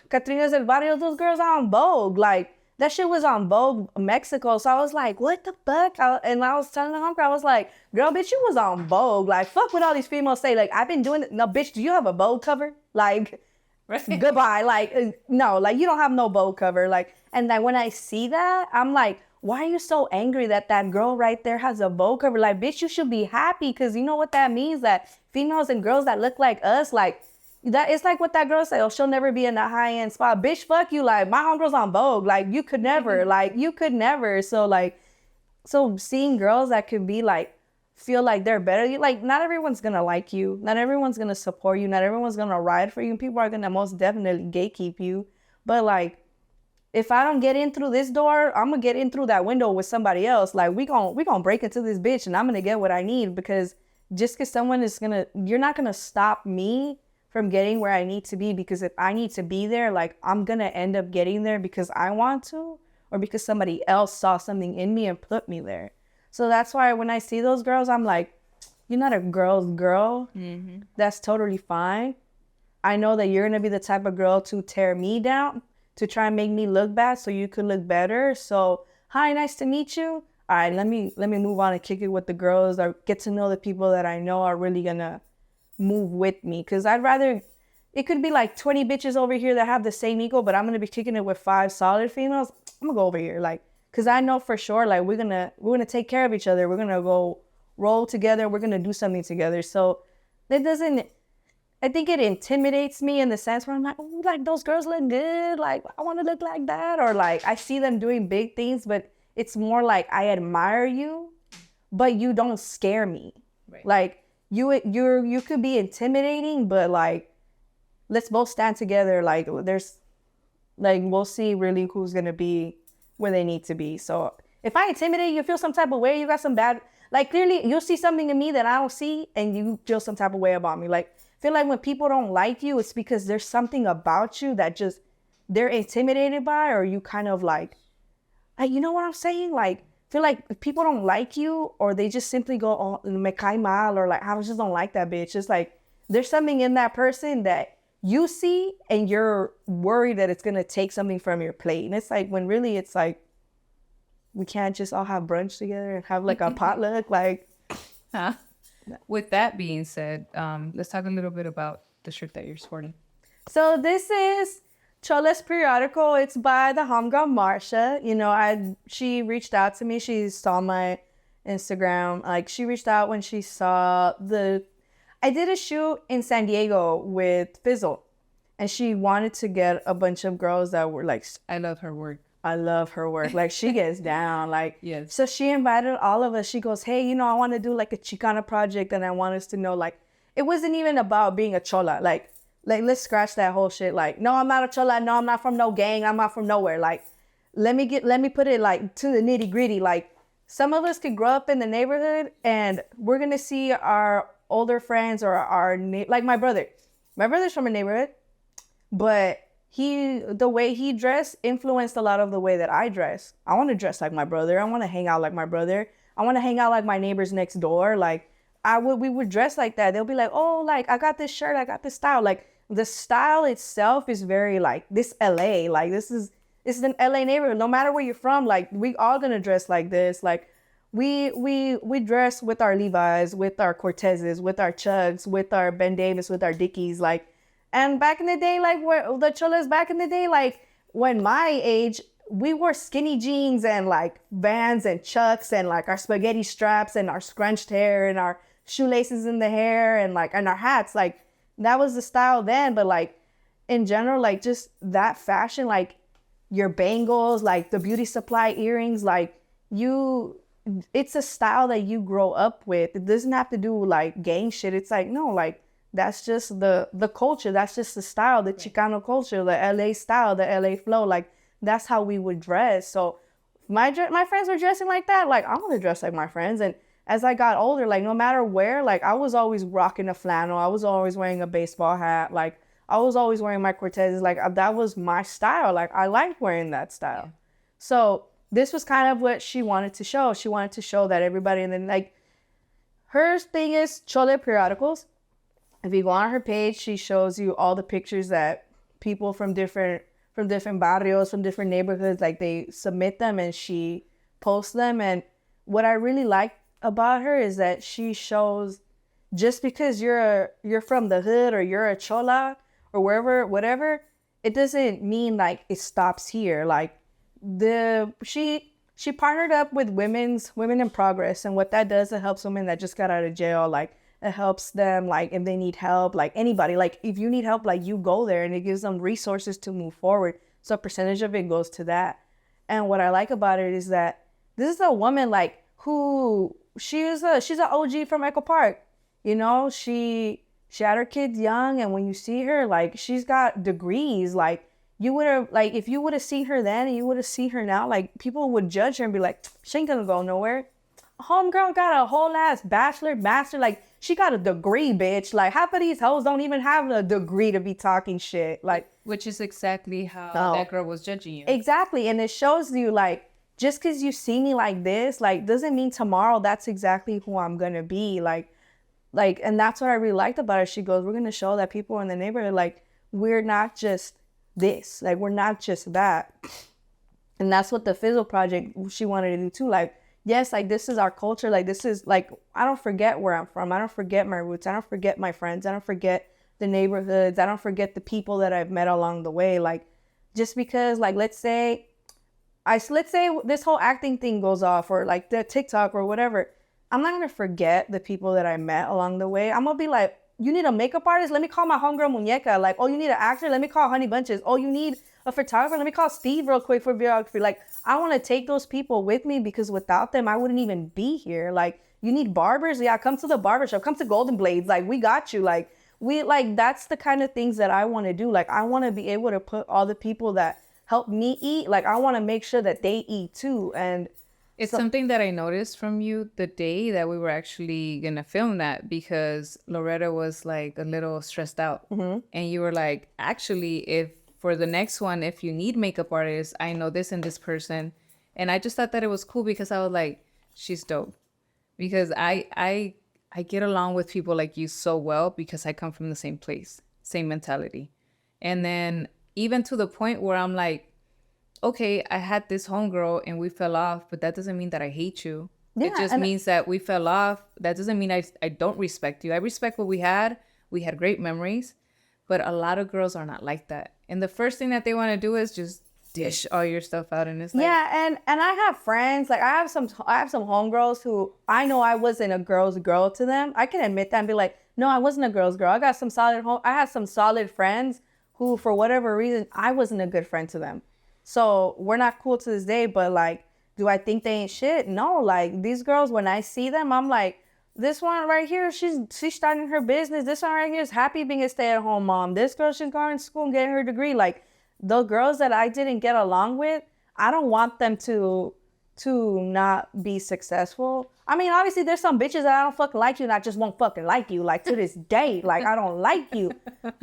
Catrinas del Barrio, those girls are on Vogue. Like, that shit was on Vogue Mexico. So I was like, what the fuck? And I was telling the homegirl, I was like, girl, bitch, you was on Vogue. Like, fuck what all these females say. Like, I've been doing it. No, bitch, do you have a Vogue cover? Like, right. Goodbye. Like, no, like, you don't have no Vogue cover. Like, and then when I see that, I'm like, why are you so angry that girl right there has a Vogue cover? Like, bitch, you should be happy, because you know what that means? That females and girls that look like us, like, that it's like what that girl said, oh, she'll never be in a high-end spot. Bitch, fuck you. Like, my homegirl's on Vogue. Like, you could never. Like, you could never. So, like, so seeing girls that could be, like, feel like they're better. Like, not everyone's going to like you. Not everyone's going to support you. Not everyone's going to ride for you. And people are going to most definitely gatekeep you. But like, if I don't get in through this door, I'm gonna get in through that window with somebody else. Like we gonna break into this bitch, and I'm gonna get what I need, because just because someone is you're not gonna stop me from getting where I need to be, because if I need to be there, like I'm gonna end up getting there because I want to, or because somebody else saw something in me and put me there. So that's why when I see those girls, I'm like, you're not a girl's girl. Mm-hmm. That's totally fine. I know that you're gonna be the type of girl to tear me down, to try and make me look bad so you could look better. So, hi, nice to meet you. All right, let me move on and kick it with the girls, or get to know the people that I know are really gonna move with me. Because I'd rather, it could be like 20 bitches over here that have the same ego, but I'm gonna be kicking it with 5 solid females. I'm gonna go over here, like, because I know for sure, like, we're gonna take care of each other. We're gonna go roll together. We're gonna do something together. So that doesn't, I think it intimidates me in the sense where I'm like, oh, like those girls look good. Like, I want to look like that. Or like, I see them doing big things, but it's more like I admire you, but you don't scare me. Right. Like you could be intimidating, but like, let's both stand together. Like we'll see really who's going to be where they need to be. So if I intimidate you, feel some type of way, you got some bad, like clearly you'll see something in me that I don't see, and you feel some type of way about me. Like, feel like when people don't like you, it's because there's something about you that just they're intimidated by, or you kind of like, you know what I'm saying? Like, feel like if people don't like you, or they just simply go, oh, me cae mal, or like, I just don't like that bitch. It's like, there's something in that person that you see, and you're worried that it's going to take something from your plate. And it's like, when really it's like, we can't just all have brunch together and have like a potluck, like. Huh? With that being said, let's talk a little bit about the shirt that you're sporting. So this is Chola's periodical. It's by the homegirl Marsha. You know, she reached out to me. She saw my Instagram. Like, she reached out when she saw I did a shoot in San Diego with Fizzle, and she wanted to get a bunch of girls that were like, I love her work. I love her work. Like, she gets down. Like, yes. So she invited all of us. She goes, hey, you know, I want to do like a Chicana project, and I want us to know, like, it wasn't even about being a chola. Like let's scratch that whole shit. Like, no, I'm not a chola. No, I'm not from no gang. I'm not from nowhere. Like, let me put it like to the nitty gritty. Like, some of us could grow up in the neighborhood, and we're gonna see our older friends or like my brother. My brother's from a neighborhood, but the way he dressed influenced a lot of the way that I dress. I want to dress like my brother. I want to hang out like my brother. I want to hang out like my neighbors next door. Like, we would dress like that. They'll be like, oh, like, I got this shirt, I got this style. Like, the style itself is very like this LA. Like, this is an LA neighborhood. No matter where you're from, like, we all gonna dress like this. Like, we dress with our Levi's, with our Cortezes, with our Chugs, with our Ben Davis, with our Dickies. Like, and back in the day, like, where the cholas back in the day, like, when my age, we wore skinny jeans and like Vans and Chucks and like our spaghetti straps and our scrunched hair and our shoelaces in the hair and like, and our hats. Like, that was the style then. But like, in general, like, just that fashion, like your bangles, like the beauty supply earrings, like it's a style that you grow up with. It doesn't have to do like gang shit. It's like, no, like, that's just the culture. That's just the style, the Chicano culture, the LA style, the LA flow. Like, that's how we would dress. So my friends were dressing like that. Like, I want to dress like my friends. And as I got older, like, no matter where, like, I was always rocking a flannel. I was always wearing a baseball hat. Like, I was always wearing my Cortezes. Like, that was my style. Like, I liked wearing that style. Yeah. So this was kind of what she wanted to show. She wanted to show that everybody, and then like, her thing is Chole periodicals. If you go on her page, she shows you all the pictures that people from different barrios, from different neighborhoods, like, they submit them and she posts them. And what I really like about her is that she shows, just because you're from the hood or you're a chola or wherever, whatever, it doesn't mean like it stops here. Like, she partnered up with Women in Progress, and what that does, it helps women that just got out of jail. Like, it helps them, like, if they need help, like anybody, like if you need help, like, you go there, and it gives them resources to move forward. So a percentage of it goes to that. And what I like about it is that this is a woman, like, who she's an OG from Echo Park. You know, she had her kids young, and when you see her, like, she's got degrees. Like, you would have, like, if you would have seen her then and you would have seen her now, like, people would judge her and be like, she ain't gonna go nowhere. Homegirl got a whole ass bachelor, master, like, she got a degree, bitch. Like, half of these hoes don't even have a degree to be talking shit. Like, which is exactly how that girl was judging you. Exactly. And it shows you, like, just because you see me like this, like, doesn't mean tomorrow that's exactly who I'm gonna be. Like, and that's what I really liked about her. She goes, we're gonna show that people in the neighborhood, like, we're not just this, like, we're not just that. And that's what the Fizzle project, she wanted to do too. Like, yes, like, this is our culture. Like, this is, like, I don't forget where I'm from. I don't forget my roots. I don't forget my friends. I don't forget the neighborhoods. I don't forget the people that I've met along the way. Like, just because, like, let's say this whole acting thing goes off, or like the TikTok or whatever, I'm not going to forget the people that I met along the way. I'm going to be like, you need a makeup artist? Let me call my homegirl Muñeca. Like, oh, you need an actor? Let me call Honey Bunches. Oh, you need a photographer? Let me call Steve real quick for videography. Like, I want to take those people with me because without them, I wouldn't even be here. Like, you need barbers? Yeah, come to the barbershop. Come to Golden Blades. Like, we got you. Like, that's the kind of things that I want to do. Like, I want to be able to put all the people that help me eat. Like, I want to make sure that they eat too. And it's something that I noticed from you the day that we were actually going to film that, because Loretta was like a little stressed out. Mm-hmm. And you were like, actually, if for the next one, if you need makeup artists, I know this and this person. And I just thought that it was cool because I was like, she's dope. Because I get along with people like you so well because I come from the same place, same mentality. And then even to the point where I'm like, okay, I had this homegirl and we fell off, but that doesn't mean that I hate you. Yeah, it just means that we fell off. That doesn't mean I don't respect you. I respect what we had. We had great memories, but a lot of girls are not like that. And the first thing that they want to do is just dish all your stuff out, and it's like, yeah. And I have friends, like, I have some homegirls who I know I wasn't a girl's girl to them. I can admit that and be like, no, I wasn't a girl's girl. I had some solid friends who, for whatever reason, I wasn't a good friend to them. So we're not cool to this day, but, like, do I think they ain't shit? No, like, these girls, when I see them, I'm like, this one right here, she's starting her business. This one right here is happy being a stay-at-home mom. This girl, she's going to school and getting her degree. Like, the girls that I didn't get along with, I don't want them to not be successful. I mean, obviously, there's some bitches that I don't fucking like you and I just won't fucking like you. Like, to this day, like, I don't like you.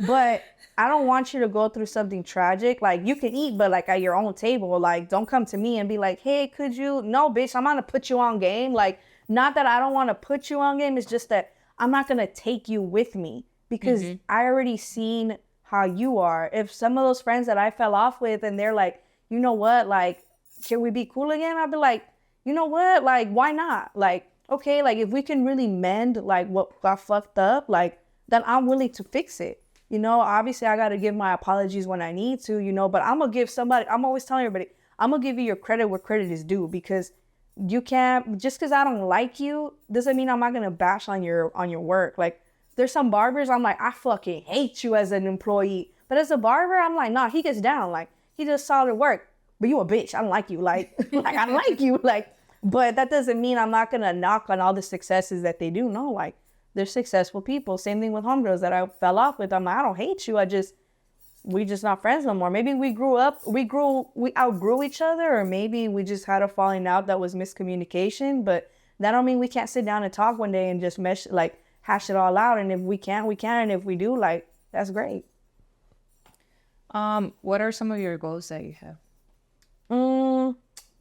But I don't want you to go through something tragic. Like, you can eat, but, like, at your own table. Like, don't come to me and be like, hey, could you? No, bitch, I'm not going to put you on game. Like, not that I don't want to put you on game. It's just that I'm not going to take you with me because I already seen how you are. If some of those friends that I fell off with and they're like, you know what, like, can we be cool again? I'd be like, you know what, like, why not? Like, okay, like, if we can really mend, like, what got fucked up, like, then I'm willing to fix it. You know, obviously I got to give my apologies when I need to, you know, but I'm going to give somebody, I'm always telling everybody, I'm going to give you your credit where credit is due, because you can't, just because I don't like you doesn't mean I'm not going to bash on your work. Like, there's some barbers, I'm like, I fucking hate you as an employee. But as a barber, I'm like, nah, he gets down. Like, he does solid work. But you a bitch. I don't like you. Like, like, I like you. Like, but that doesn't mean I'm not going to knock on all the successes that they do. No, like, they're successful people. Same thing with homegirls that I fell off with. I'm like, I don't hate you. We just not friends no more. Maybe we outgrew each other, or maybe we just had a falling out that was miscommunication. But that don't mean we can't sit down and talk one day and just hash it all out. And if we can't, we can. And if we do, like, that's great. What are some of your goals that you have?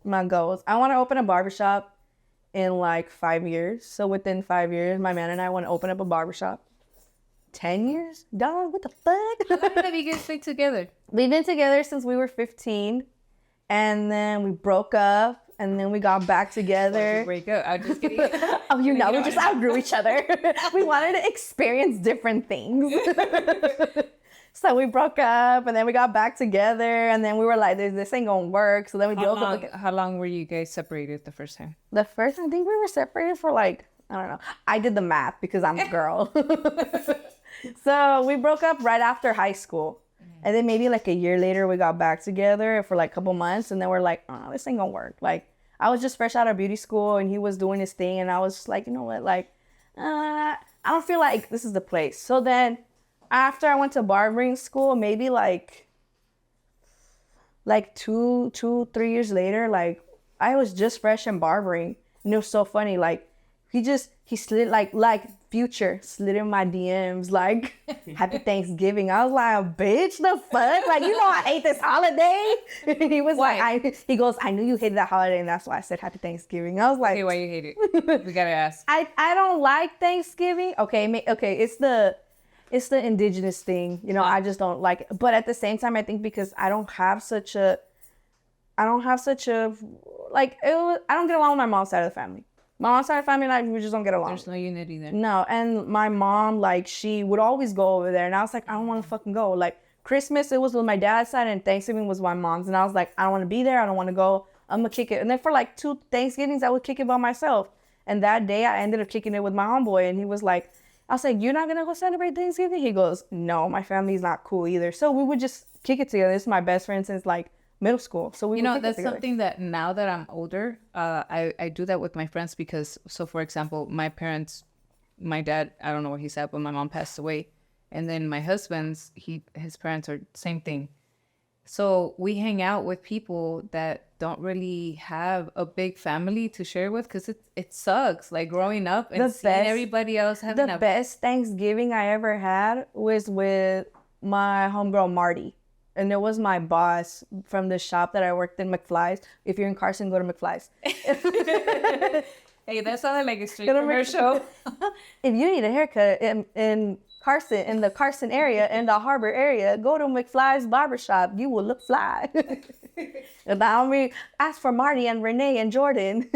My goals. I want to open a barbershop in like 5 years. So within 5 years, my man and I want to open up a barbershop. 10 years? Dog, what the fuck? How long have you guys been together? We've been together since we were 15. And then we broke up. And then we got back together. Break up. I'm just kidding. Oh, we just outgrew each other. We wanted to experience different things. So we broke up, and then we got back together, and then we were like, this ain't gonna work. So then we broke up. How long were you guys separated the first time? The first time, I think we were separated for like, I don't know. I did the math because I'm a girl. So we broke up right after high school. And then maybe like a year later, we got back together for like a couple months. And then we're like, oh, this ain't gonna work. Like, I was just fresh out of beauty school and he was doing his thing. And I was just like, you know what? Like, I don't feel like this is the place. So then after I went to barbering school, maybe like like 3 years later, like I was just fresh in barbering. And it was so funny. Like he slid like Future slid in my DMs like Happy Thanksgiving. I was like, bitch, the fuck? Like, you know I hate this holiday. And he was he goes, I knew you hated that holiday, and that's why I said Happy Thanksgiving. I was like, Okay, why you hate it? We gotta ask. I don't like Thanksgiving. Okay, it's the indigenous thing. You know, I just don't like it. But at the same time, I think because I don't have such a like I don't get along with my mom's side of the family. My mom's side of the family and I, we just don't get along. There's no unity there. No, and my mom, like, she would always go over there, and I was like, I don't want to fucking go. Like, Christmas, it was with my dad's side, and Thanksgiving was my mom's, and I was like, I don't want to be there, I don't want to go, I'm gonna kick it. And then for like 2 Thanksgivings, I would kick it by myself. And that day, I ended up kicking it with my homeboy, and he was like, I was like, you're not gonna go celebrate Thanksgiving? He goes, no, my family's not cool either. So we would just kick it together. This is my best friend since like middle school. So we that's something that now that I'm older, I do that with my friends because, so for example, my parents, my dad, I don't know where he's at, but my mom passed away. And then my husband's, his parents are same thing. So we hang out with people that don't really have a big family to share with because it sucks. Like growing up and seeing everybody else having the best Thanksgiving I ever had was with my homegirl Marty. And it was my boss from the shop that I worked in, McFly's. If you're in Carson, go to McFly's. Hey, that sounded like a straight commercial. If you need a haircut in Carson, in the Carson area, in the Harbor area, go to McFly's barbershop. You will look fly. And I mean, ask for Marty and Renee and Jordan.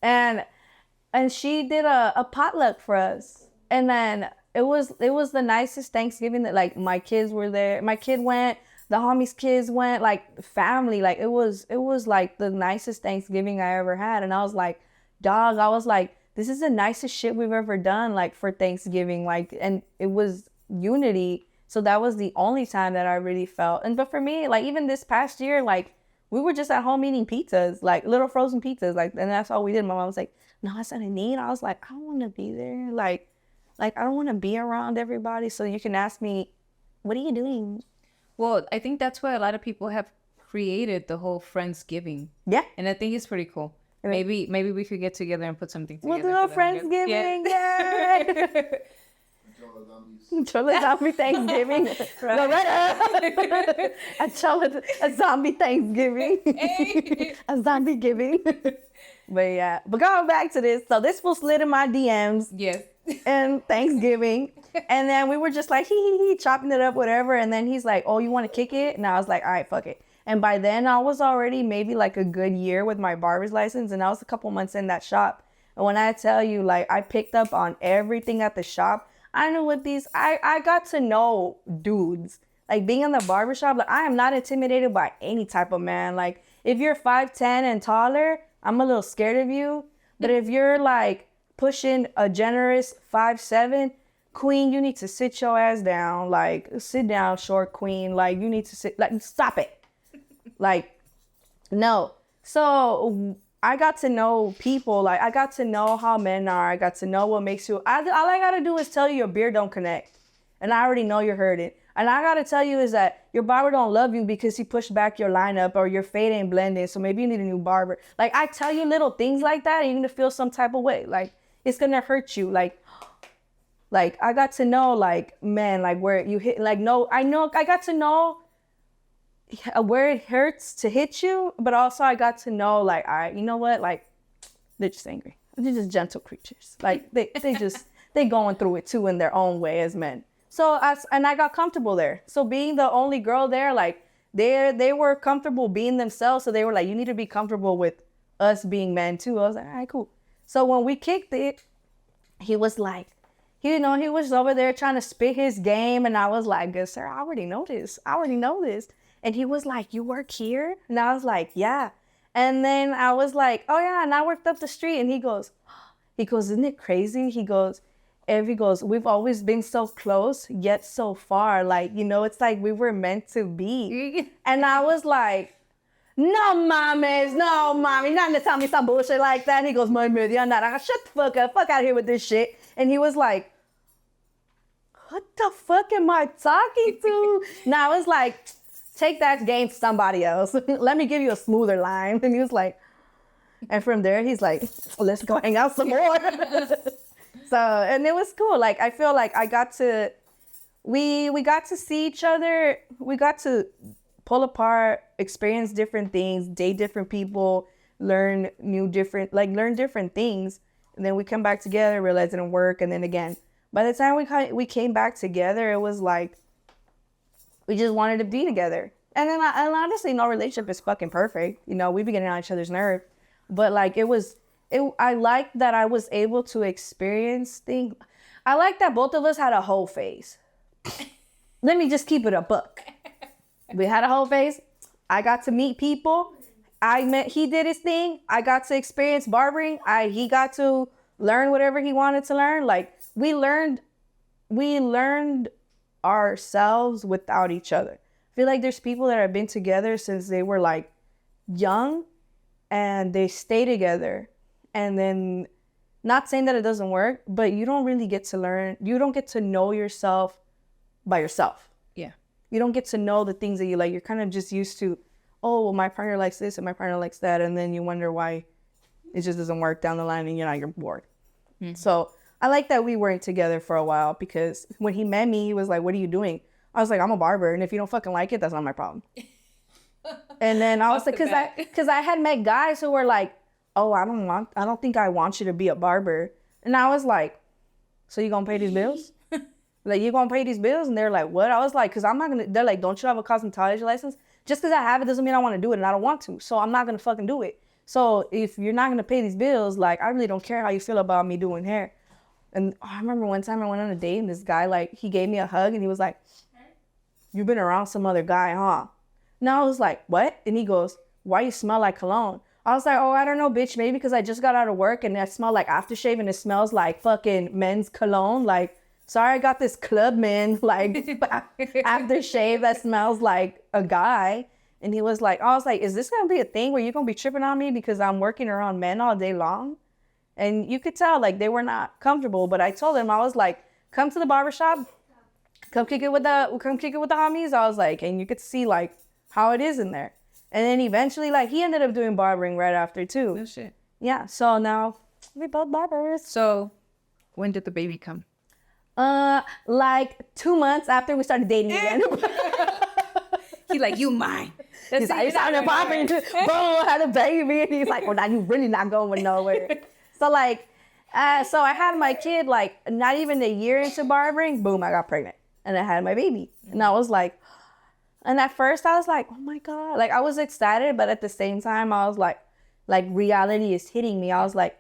and she did a potluck for us. And then it was the nicest Thanksgiving that like my kids were there. My kid went, the homies' kids went, like family. Like it was like the nicest Thanksgiving I ever had. And I was like, dog, I was like, this is the nicest shit we've ever done, like for Thanksgiving. Like, and it was unity. So that was the only time that I really felt. But for me, like even this past year, like we were just at home eating pizzas, like little frozen pizzas. Like, and that's all we did. My mom was like, no, that's what I need. I was like, I don't want to be there. Like I don't want to be around everybody. So you can ask me, what are you doing? Well, I think that's why a lot of people have created the whole Friendsgiving. Yeah. And I think it's pretty cool. Maybe we could get together and put something together. We'll do a Friendsgiving. Yeah. Chola zombie Thanksgiving. Loretta. A zombie Thanksgiving. Hey. A zombie giving. But yeah. But going back to this. So this was slid in my DMs. Yes. And Thanksgiving. And then we were just like, hee, chopping it up, whatever. And then he's like, oh, you want to kick it? And I was like, all right, fuck it. And by then I was already maybe like a good year with my barber's license. And I was a couple months in that shop. And when I tell you, like, I picked up on everything at the shop. I knew what I got to know dudes. Like being in the barbershop, like I am not intimidated by any type of man. Like if you're 5'10" and taller, I'm a little scared of you. But if you're like pushing a generous 5'7", queen, you need to sit your ass down. Like sit down, short queen. Like you need to sit, like stop it. Like, no. So I got to know people. Like I got to know how men are. I got to know what makes you, all I got to do is tell you your beard don't connect. And I already know you heard it. And I got to tell you is that your barber don't love you because he pushed back your lineup or your fade ain't blended. So maybe you need a new barber. Like I tell you little things like that and you're going to feel some type of way. Like it's going to hurt you. Like I got to know like, man, like where you hit, like, no, I got to know where it hurts to hit you, but also I got to know like, all right, you know what? Like they're just angry. They're just gentle creatures. Like they going through it too in their own way as men. So I got comfortable there. So being the only girl there, like they were comfortable being themselves. So they were like, you need to be comfortable with us being men too. I was like, all right, cool. So when we kicked it, he was like, he was over there trying to spit his game. And I was like, good sir, I already know this. And he was like, you work here? And I was like, yeah. And then I was like, oh yeah. And I worked up the street. And he goes, isn't it crazy? He goes, we've always been so close, yet so far. Like, it's like we were meant to be. And I was like, no, mommy, not gonna tell me some bullshit like that. And he goes, my man, you're not. I go, shut the fuck up. Fuck out of here with this shit. And he was like, what the fuck am I talking to? Now I was like, take that game to somebody else. Let me give you a smoother line. And he was like, and from there, he's like, let's go hang out some more. So, and it was cool. Like, I feel like we got to see each other. We got to pull apart, experience different things, date different people, learn different things. And then we come back together, realize it didn't work. And then again, by the time we came back together, it was like, we just wanted to be together. And then and honestly, no relationship is fucking perfect. You know, we be getting on each other's nerve. But like, I like that I was able to experience things. I like that both of us had a whole phase. Let me just keep it a buck. We had a whole phase. I got to meet people. He did his thing. I got to experience barbering. He got to learn whatever he wanted to learn. Like, we learned ourselves without each other. I feel like there's people that have been together since they were like young and they stay together. And then, not saying that it doesn't work, but you don't really get to learn. You don't get to know yourself by yourself. Yeah. You don't get to know the things that you like. You're kind of just used to, oh, well, my partner likes this and my partner likes that. And then you wonder why it just doesn't work down the line and you're bored. Mm-hmm. So I like that we weren't together for a while, because when he met me, he was like, what are you doing? I was like, I'm a barber. And if you don't fucking like it, that's not my problem. And then I was like, because I had met guys who were like, oh, I don't think I want you to be a barber. And I was like, so you gonna pay these bills? Like, you gonna pay these bills? And they're like, what? I was like, because I'm not gonna, they're like, don't you have a cosmetology license? Just because I have it doesn't mean I want to do it, and I don't want to. So I'm not gonna fucking do it. So if you're not gonna pay these bills, like, I really don't care how you feel about me doing hair. And I remember one time I went on a date and this guy, like, he gave me a hug and he was like, you've been around some other guy, huh? And I was like, what? And he goes, why you smell like cologne? I was like, oh, I don't know, bitch. Maybe because I just got out of work and I smell like aftershave and it smells like fucking men's cologne. Like, sorry, I got this Club Man, like, aftershave that smells like a guy. And he was like, I was like, is this going to be a thing where you're going to be tripping on me because I'm working around men all day long? And you could tell, like, they were not comfortable. But I told him, I was like, come to the barbershop, come kick it with the homies. I was like, and you could see, like, how it is in there. And then eventually, like, he ended up doing barbering right after, too. Oh, shit. Yeah, so now we both barbers. So when did the baby come? Like 2 months after we started dating again. He like, you mine. He's like, you started barbering. Boom, had a baby. And he's like, well, now you really not going nowhere. So, like, so I had my kid, like, not even a year into barbering. Boom, I got pregnant. And I had my baby. And I was like, and at first I was like, oh my God. Like, I was excited, but at the same time, I was like reality is hitting me. I was like,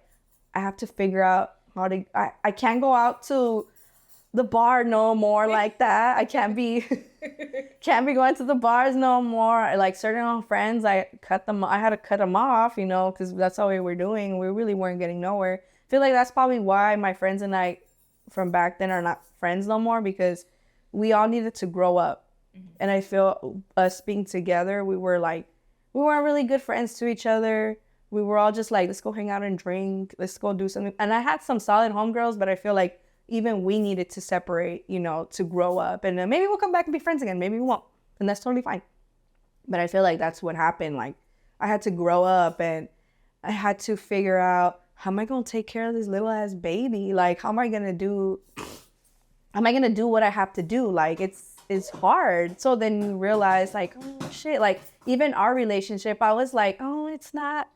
I have to figure out how to, I can't go out to the bar no more like that. I can't be going to the bars no more. Like, certain friends, I had to cut them off, you know, because that's all we were doing. We really weren't getting nowhere. I feel like that's probably why my friends and I from back then are not friends no more, because we all needed to grow up. And I feel us being together, we weren't really good friends to each other. We were all just like, let's go hang out and drink. Let's go do something. And I had some solid homegirls, but I feel like even we needed to separate, you know, to grow up. And then maybe we'll come back and be friends again. Maybe we won't. And that's totally fine. But I feel like that's what happened. Like, I had to grow up and I had to figure out, how am I going to take care of this little ass baby? Like, how am I going to do what I have to do? Like, it's hard. So then you realize, like, oh shit, like, even our relationship, I was like, oh, it's fun.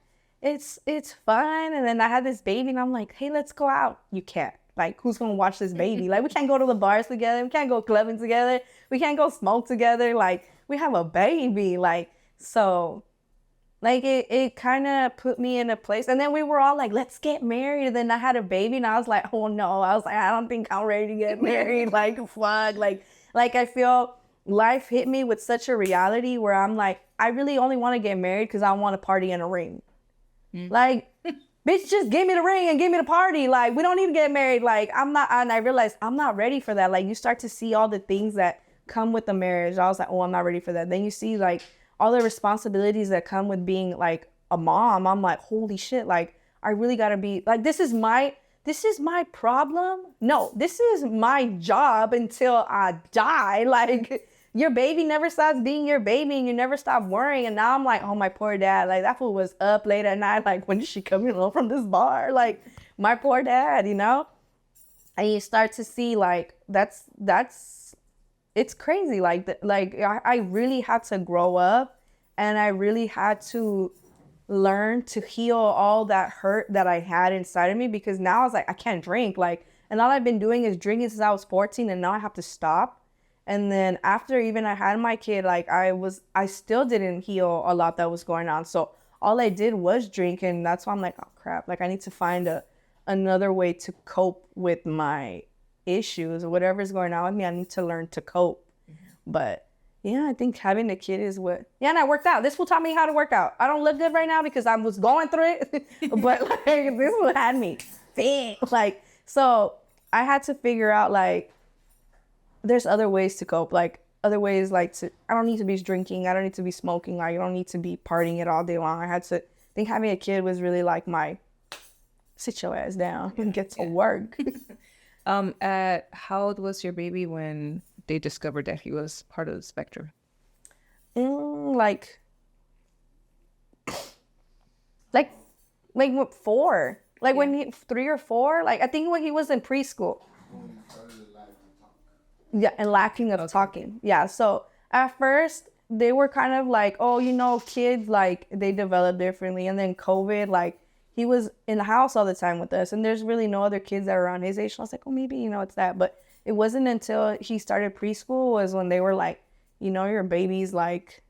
And then I had this baby and I'm like, hey, let's go out. You can't. Like, who's gonna watch this baby? Like, we can't go to the bars together. We can't go clubbing together. We can't go smoke together. Like, we have a baby. Like, so, like, it kind of put me in a place. And then we were all like, let's get married. And then I had a baby and I was like, oh no. I was like, I don't think I'm ready to get married. Like, fuck. Like, I feel life hit me with such a reality where I'm like, I really only want to get married because I want to party in a ring. Like, bitch, just give me the ring and give me the party. Like, we don't need to get married. Like, and I realized I'm not ready for that. Like, you start to see all the things that come with the marriage. I was like, oh, I'm not ready for that. Then you see, like, all the responsibilities that come with being, like, a mom. I'm like, holy shit. Like, I really got to be, like, this is my this is my problem. No, this is my job until I die. Like, your baby never stops being your baby and you never stop worrying. And now I'm like, oh, my poor dad. Like, that fool was up late at night. Like, when is she coming home from this bar? Like, my poor dad, you know? And you start to see, like, it's crazy. Like, I really had to grow up, and I really had to learn to heal all that hurt that I had inside of me, because now I was like, I can't drink. Like, and all I've been doing is drinking since I was 14, and now I have to stop. And then after even I had my kid, like, I still didn't heal a lot that was going on. So all I did was drink, and that's why I'm like, oh crap, like, I need to find another way to cope with my issues or whatever's going on with me. I need to learn to cope. But yeah, I think having a kid is what, and I worked out. This will taught me how to work out. I don't look good right now because I was going through it, but like, this will had me fit. Like, so I had to figure out, like, there's other ways to cope, like other ways, like, I don't need to be drinking. I don't need to be smoking. Like, I don't need to be partying it all day long. I had to think having a kid was really like my sit your ass down and get to work. How old was your baby when they discovered that he was part of the spectrum? Like 4. Like, when he 3 or 4. Like, I think when he was in preschool. Yeah, and lacking of talking. Yeah, so at first they were kind of like, oh, you know, kids, like, they develop differently. And then COVID, like, he was in the house all the time with us, and there's really no other kids that are around his age. So I was like, oh, maybe, you know, it's that. But it wasn't until he started preschool was when they were like, you know, your baby's like,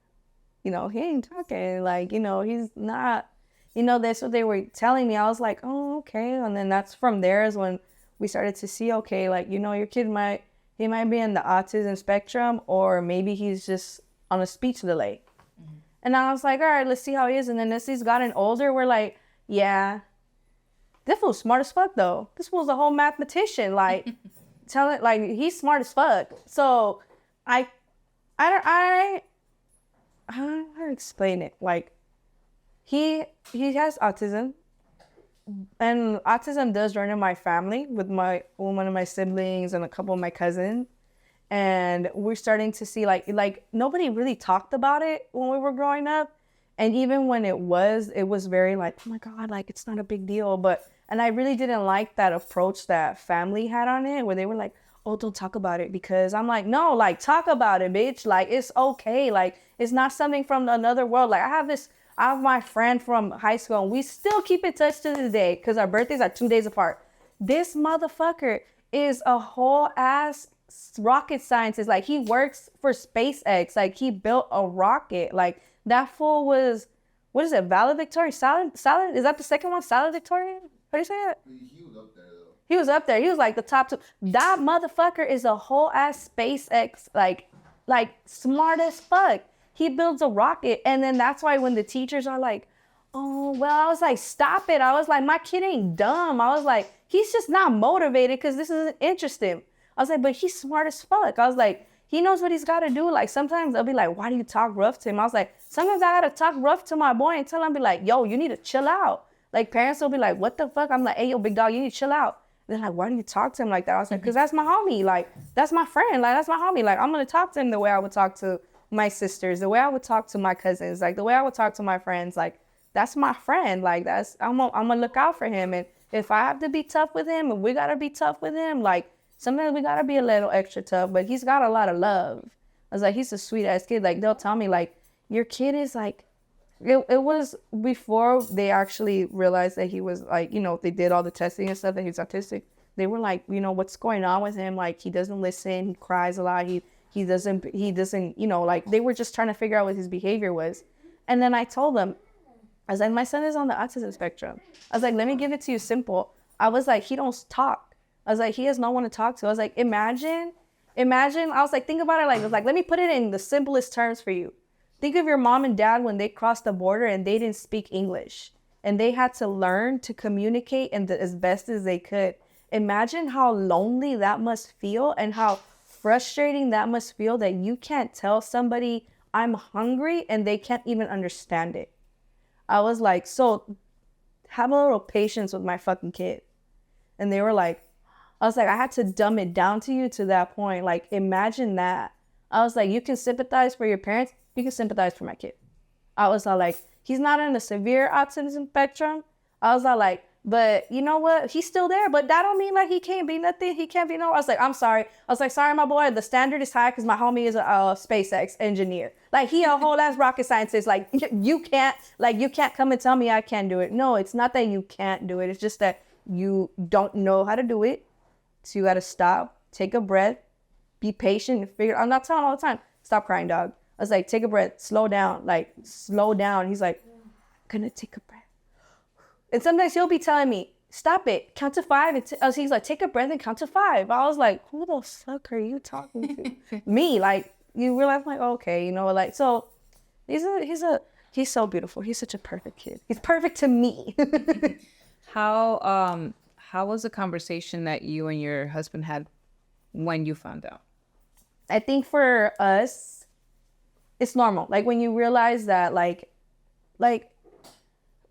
you know, he ain't talking. Like, you know, he's not, you know, that's what they were telling me. I was like, oh, okay. And then that's from there is when we started to see, okay, like, you know, your kid might be in the autism spectrum, or maybe he's just on a speech delay. Mm-hmm. And I was like, all right, let's see how he is. And then as he's gotten older, we're like, yeah, this fool's smart as fuck though. This fool's a whole mathematician. Like, like, he's smart as fuck. So I how to explain it? Like, he has autism, and autism does run in my family with one of my siblings and a couple of my cousins. And we're starting to see like nobody really talked about it when we were growing up. And even when it was very like, oh my God, like, it's not a big deal. And I really didn't like that approach that family had on it, where they were like, oh, don't talk about it. Because I'm like, no, like, talk about it, bitch. Like, it's okay. Like, it's not something from another world. Like, I have my friend from high school, and we still keep in touch to this day because our birthdays are 2 days apart. This motherfucker is a whole ass rocket scientist. Like, he works for SpaceX. Like, he built a rocket. Like, that fool was, what is it, valedictorian? Salad? Is that the second one? Valedictorian? How do you say it? He was up there, though. He was up there. He was like the top 2. That motherfucker is a whole ass SpaceX, like smart as fuck. He builds a rocket. And then that's why when the teachers are like, oh, well, I was like, stop it. I was like, my kid ain't dumb. I was like, he's just not motivated because this isn't interesting. I was like, but he's smart as fuck. I was like, he knows what he's got to do. Like, sometimes they'll be like, why do you talk rough to him? I was like, sometimes I got to talk rough to my boy and tell him, be like, yo, you need to chill out. Like, parents will be like, what the fuck? I'm like, hey, yo, big dog, you need to chill out. They're like, why do you talk to him like that? I was like, because that's my homie. Like, that's my friend. Like, that's my homie. Like, I'm going to talk to him the way I would talk to my sisters, the way I would talk to my cousins, like, the way I would talk to my friends. Like, that's my friend. Like, I'm going to look out for him. And if I have to be tough with him, and we got to be tough with him, like, sometimes we got to be a little extra tough, but he's got a lot of love. I was like, he's a sweet ass kid. Like, they'll tell me, like, your kid is like, it was before they actually realized that he was like, you know, they did all the testing and stuff that he's autistic. They were like, you know, what's going on with him? Like, he doesn't listen. He cries a lot. He doesn't, you know, like, they were just trying to figure out what his behavior was. And then I told them, I was like, my son is on the autism spectrum. I was like, let me give it to you simple. I was like, he don't talk. I was like, he has no one to talk to. I was like, imagine, I was like, think about it like this. Like, let me put it in the simplest terms for you. Think of your mom and dad when they crossed the border and they didn't speak English. And they had to learn to communicate as best as they could. Imagine how lonely that must feel and how frustrating that must feel that you can't tell somebody I'm hungry and they can't even understand it. I was like, so have a little patience with my fucking kid. And they were like, I was like, I had to dumb it down to you to that point. Like, imagine that. I was like, you can sympathize for your parents. You can sympathize for my kid. I was all like, he's not in the severe autism spectrum. I was all like, but you know what? He's still there, but that don't mean like he can't be nothing. He can't be no. I was like, I'm sorry. I was like, sorry, my boy. The standard is high because my homie is a SpaceX engineer. Like he a whole ass rocket scientist. Like you can't come and tell me I can't do it. No, it's not that you can't do it. It's just that you don't know how to do it. So you got to stop, take a breath, be patient, and figure. I'm not telling all the time. Stop crying, dog. I was like, take a breath, slow down, like slow down. He's like, I'm gonna take a breath. And sometimes he'll be telling me, stop it, count to 5. And he's like, take a breath and count to 5. I was like, who the fuck are you talking to? Me, like, you realize, like, okay, you know, like, so he's so beautiful. He's such a perfect kid. He's perfect to me. How was the conversation that you and your husband had when you found out? I think for us, it's normal. Like when you realize that, like,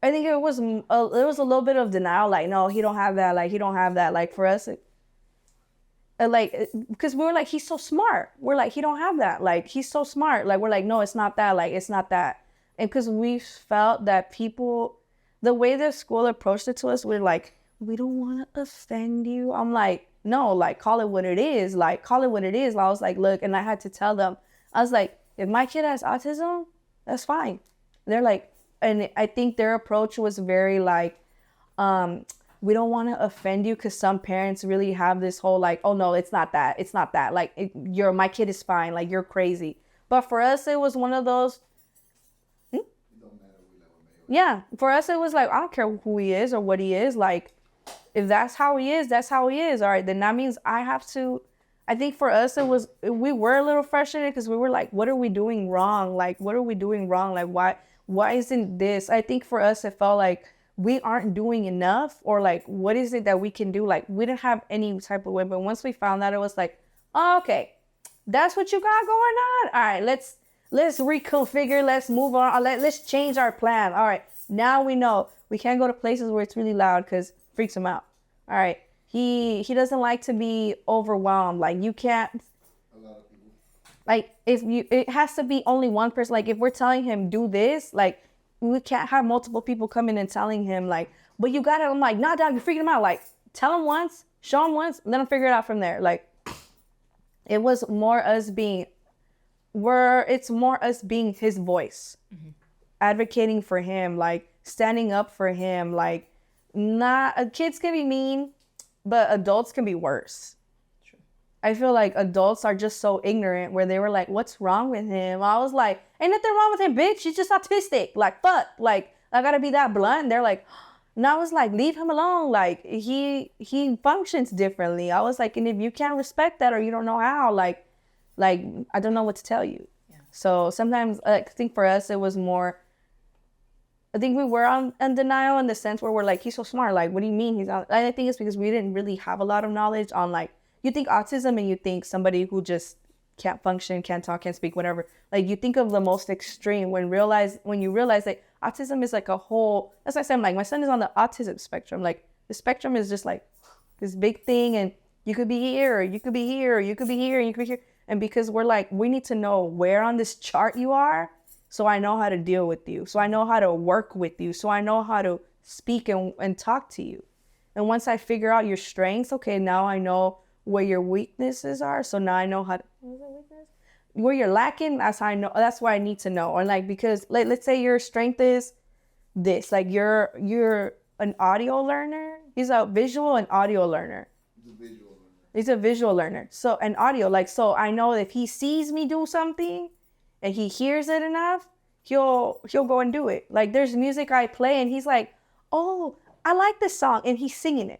I think it was a little bit of denial. Like, no, he don't have that. Like, he don't have that. Like for us, because we were like, he's so smart. We're like, he don't have that. Like, he's so smart. Like, we're like, no, it's not that. Like, it's not that. And because we felt that people, the way the school approached it to us, we're like, we don't want to offend you. I'm like, no, like, call it what it is. Like, call it what it is. I was like, look, and I had to tell them, I was like, if my kid has autism, that's fine. And they're like, and I think their approach was very like, we don't want to offend you because some parents really have this whole like, oh no, it's not that. It's not that. Like, my kid is fine. Like, you're crazy. But for us, it was one of those, yeah, for us, it was like, I don't care who he is or what he is. Like, if that's how he is, that's how he is. All right, then that means I have to. I think for us, we were a little frustrated because we were like, what are we doing wrong? Like, what are we doing wrong? Like, why isn't this? I think for us, it felt like we aren't doing enough, or like, what is it that we can do? Like, we didn't have any type of way. But once we found out, it was like, oh, okay, that's what you got going on. All right, let's reconfigure. Let's move on. Let's change our plan. All right, now we know we can't go to places where it's really loud because it freaks him out. All right, he doesn't like to be overwhelmed. Like, you can't. Like, it has to be only one person. Like, if we're telling him do this, like, we can't have multiple people coming and telling him like, but you got it. I'm like, nah, dog, you're freaking him out. Like, tell him once, show him once, let him figure it out from there. Like, it was more us being, it's more us being his voice, advocating for him, like standing up for him. Like, kids can be mean, but adults can be worse. I feel like adults are just so ignorant where they were like, what's wrong with him? I was like, ain't nothing wrong with him, bitch. He's just autistic. Like, fuck. Like, I gotta be that blunt. And they're like, and I was like, leave him alone. Like, he functions differently. I was like, and if you can't respect that or you don't know how, like I don't know what to tell you. Yeah. So sometimes I think for us, it was more, I think we were on denial in the sense where we're like, he's so smart. Like, what do you mean he's not? I think it's because we didn't really have a lot of knowledge on like, you think autism and you think somebody who just can't function, can't talk, can't speak, whatever. Like, you think of the most extreme when you realize that autism is like a whole, that's why I said, I'm like, my son is on the autism spectrum. Like, the spectrum is just like this big thing, and you could be here, or you could be here, or you could be here, and you could be here. And because we're like, we need to know where on this chart you are, so I know how to deal with you, so I know how to work with you, so I know how to speak and talk to you. And once I figure out your strengths, okay, now I know where your weaknesses are. So now I know how to, where you're lacking. That's how I know. That's what I need to know. And like, because let's say your strength is this, like you're an audio learner. He's a visual and audio learner. He's a visual learner. So an audio, like, so I know if he sees me do something and he hears it enough, he'll go and do it. Like, there's music I play and he's like, oh, I like this song, and he's singing it.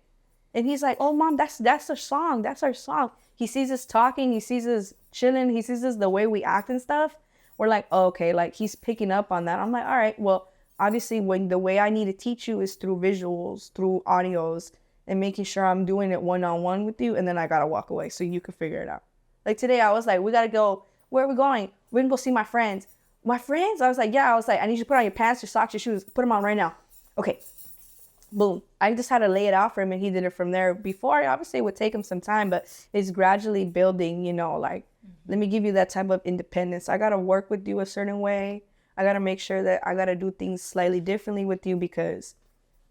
And he's like, oh, mom, that's our song. That's our song. He sees us talking. He sees us chilling. He sees us the way we act and stuff. We're like, oh, okay, like he's picking up on that. I'm like, all right, well, obviously when the way I need to teach you is through visuals, through audios, and making sure I'm doing it one-on-one with you. And then I got to walk away so you can figure it out. Like today, I was like, we got to go. Where are we going? We're going to go see my friends. My friends? I was like, yeah. I was like, I need you to put on your pants, your socks, your shoes. Put them on right now. Okay. boom. I just had to lay it out for him, and he did it from there. Before, obviously, it would take him some time, but it's gradually building, you know, like, let me give you that type of independence. I got to work with you a certain way. I got to make sure that I got to do things slightly differently with you because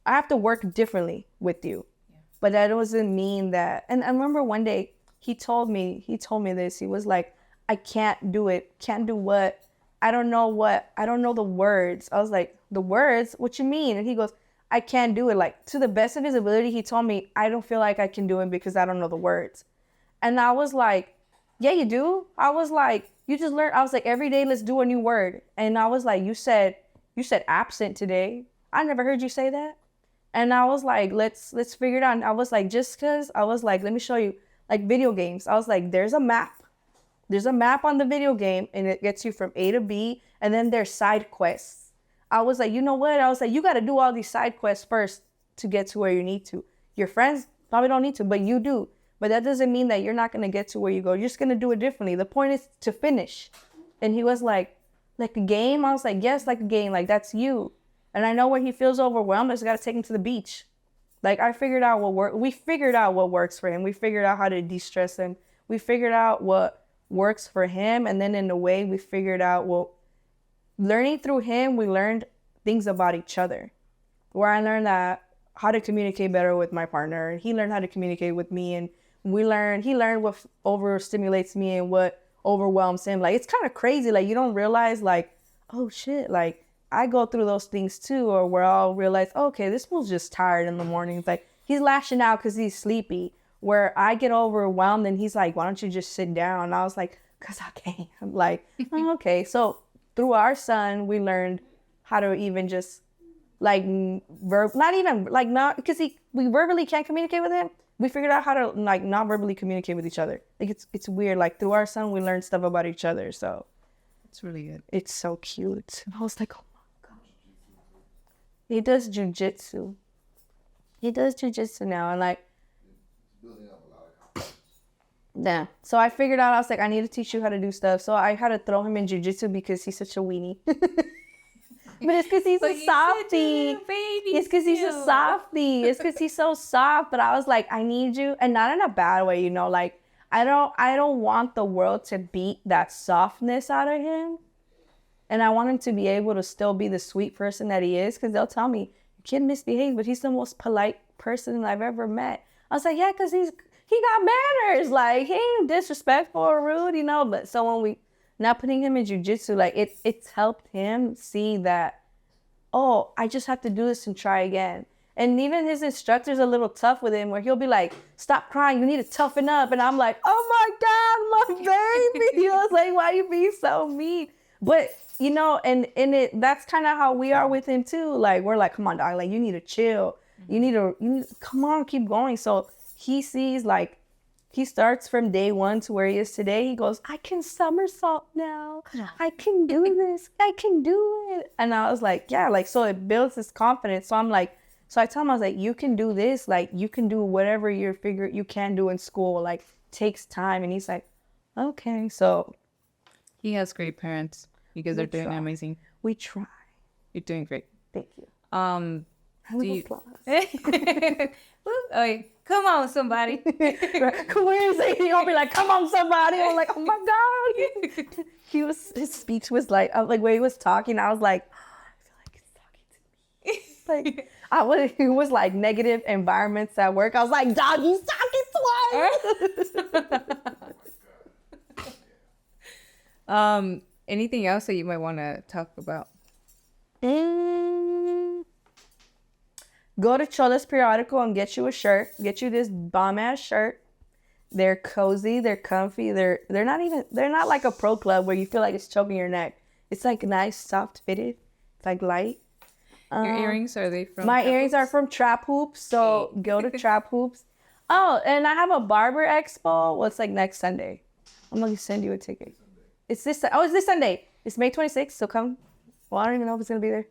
I have to work differently with you. Yeah. But that doesn't mean that. And I remember one day he told me this. He was like, I can't do it. Can't do what? I don't know what. I don't know the words. I was like, the words? What you mean? And he goes, I can't do it. Like, to the best of his ability, he told me, I don't feel like I can do it because I don't know the words. And I was like, yeah, you do. I was like, you just learn. I was like, every day, let's do a new word. And I was like, you said absent today. I never heard you say that. And I was like, let's figure it out. And I was like, just because, I was like, let me show you, like video games. I was like, there's a map. There's a map on the video game, and it gets you from A to B, and then there's side quests. I was like, you know what? I was like, you got to do all these side quests first to get to where you need to. Your friends probably don't need to, but you do. But that doesn't mean that you're not going to get to where you go. You're just going to do it differently. The point is to finish. And he was like a game? I was like, yes, like a game. Like, that's you. And I know when he feels overwhelmed, I just got to take him to the beach. Like, we figured out what works for him. We figured out how to de-stress him. We figured out what works for him. And then in a way, we figured out, well, learning through him, we learned things about each other. Where I learned that how to communicate better with my partner. He learned how to communicate with me. And he learned what overstimulates me and what overwhelms him. Like, it's kind of crazy. Like, you don't realize, like, oh shit, like, I go through those things too. Or where I'll realize, okay, this fool's just tired in the morning. It's like, he's lashing out because he's sleepy. Where I get overwhelmed and he's like, why don't you just sit down? And I was like, because I can't. I'm like, oh, okay. So through our son, we learned how to even just like because we verbally can't communicate with him. We figured out how to like not verbally communicate with each other. Like it's weird. Like through our son, we learned stuff about each other. So it's really good. It's so cute. And I was like, oh my gosh. He does jujitsu. Now, and like, yeah. So I figured out, I was like, I need to teach you how to do stuff. So I had to throw him in jiu-jitsu because he's such a weenie. But it's because he's a softie. It's because he's a softie. It's because he's so soft. But I was like, I need you. And not in a bad way, you know, like, I don't want the world to beat that softness out of him. And I want him to be able to still be the sweet person that he is. Because they'll tell me, your kid misbehaved, but he's the most polite person I've ever met. I was like, yeah, because he got manners. Like, he ain't disrespectful or rude, you know. But so when we now putting him in jiu-jitsu, like it's helped him see that, oh, I just have to do this and try again. And even his instructor's a little tough with him, where he'll be like, stop crying, you need to toughen up. And I'm like, oh my God, my baby. I was like, why are you being so mean? But, you know, and that's kind of how we are with him too. Like, we're like, come on, dog, like, you need to chill. You need to come on, keep going. So he sees, like, he starts from day one to where he is today. He goes, I can somersault now. I can do this. I can do it. And I was like, yeah, like, so it builds his confidence. So I'm like, so I tell him, I was like, you can do this. Like, you can do whatever you can do in school. Like, takes time. And he's like, okay. So he has great parents. You guys are doing amazing. We try. You're doing great. Thank you. Come on, somebody. Come here, Sadie. You'll be like, come on, somebody. I'm like, oh my God. His speech was like when he was talking, I was like, I feel like he's talking to me. It was like negative environments at work. I was like, dog, he's talking twice. Anything else that you might want to talk about? Go to Chola's Periodical and get you a shirt. Get you this bomb-ass shirt. They're cozy. They're comfy. They're not like a pro club where you feel like it's choking your neck. It's like nice, soft fitted. It's like light. Your earrings, are they from My earrings are from Trap Hoops. So go to Trap Hoops. Oh, and I have a barber expo. Well, it's like next Sunday. I'm going to send you a ticket. It's this Sunday. It's May 26th. So come. Well, I don't even know if it's going to be there.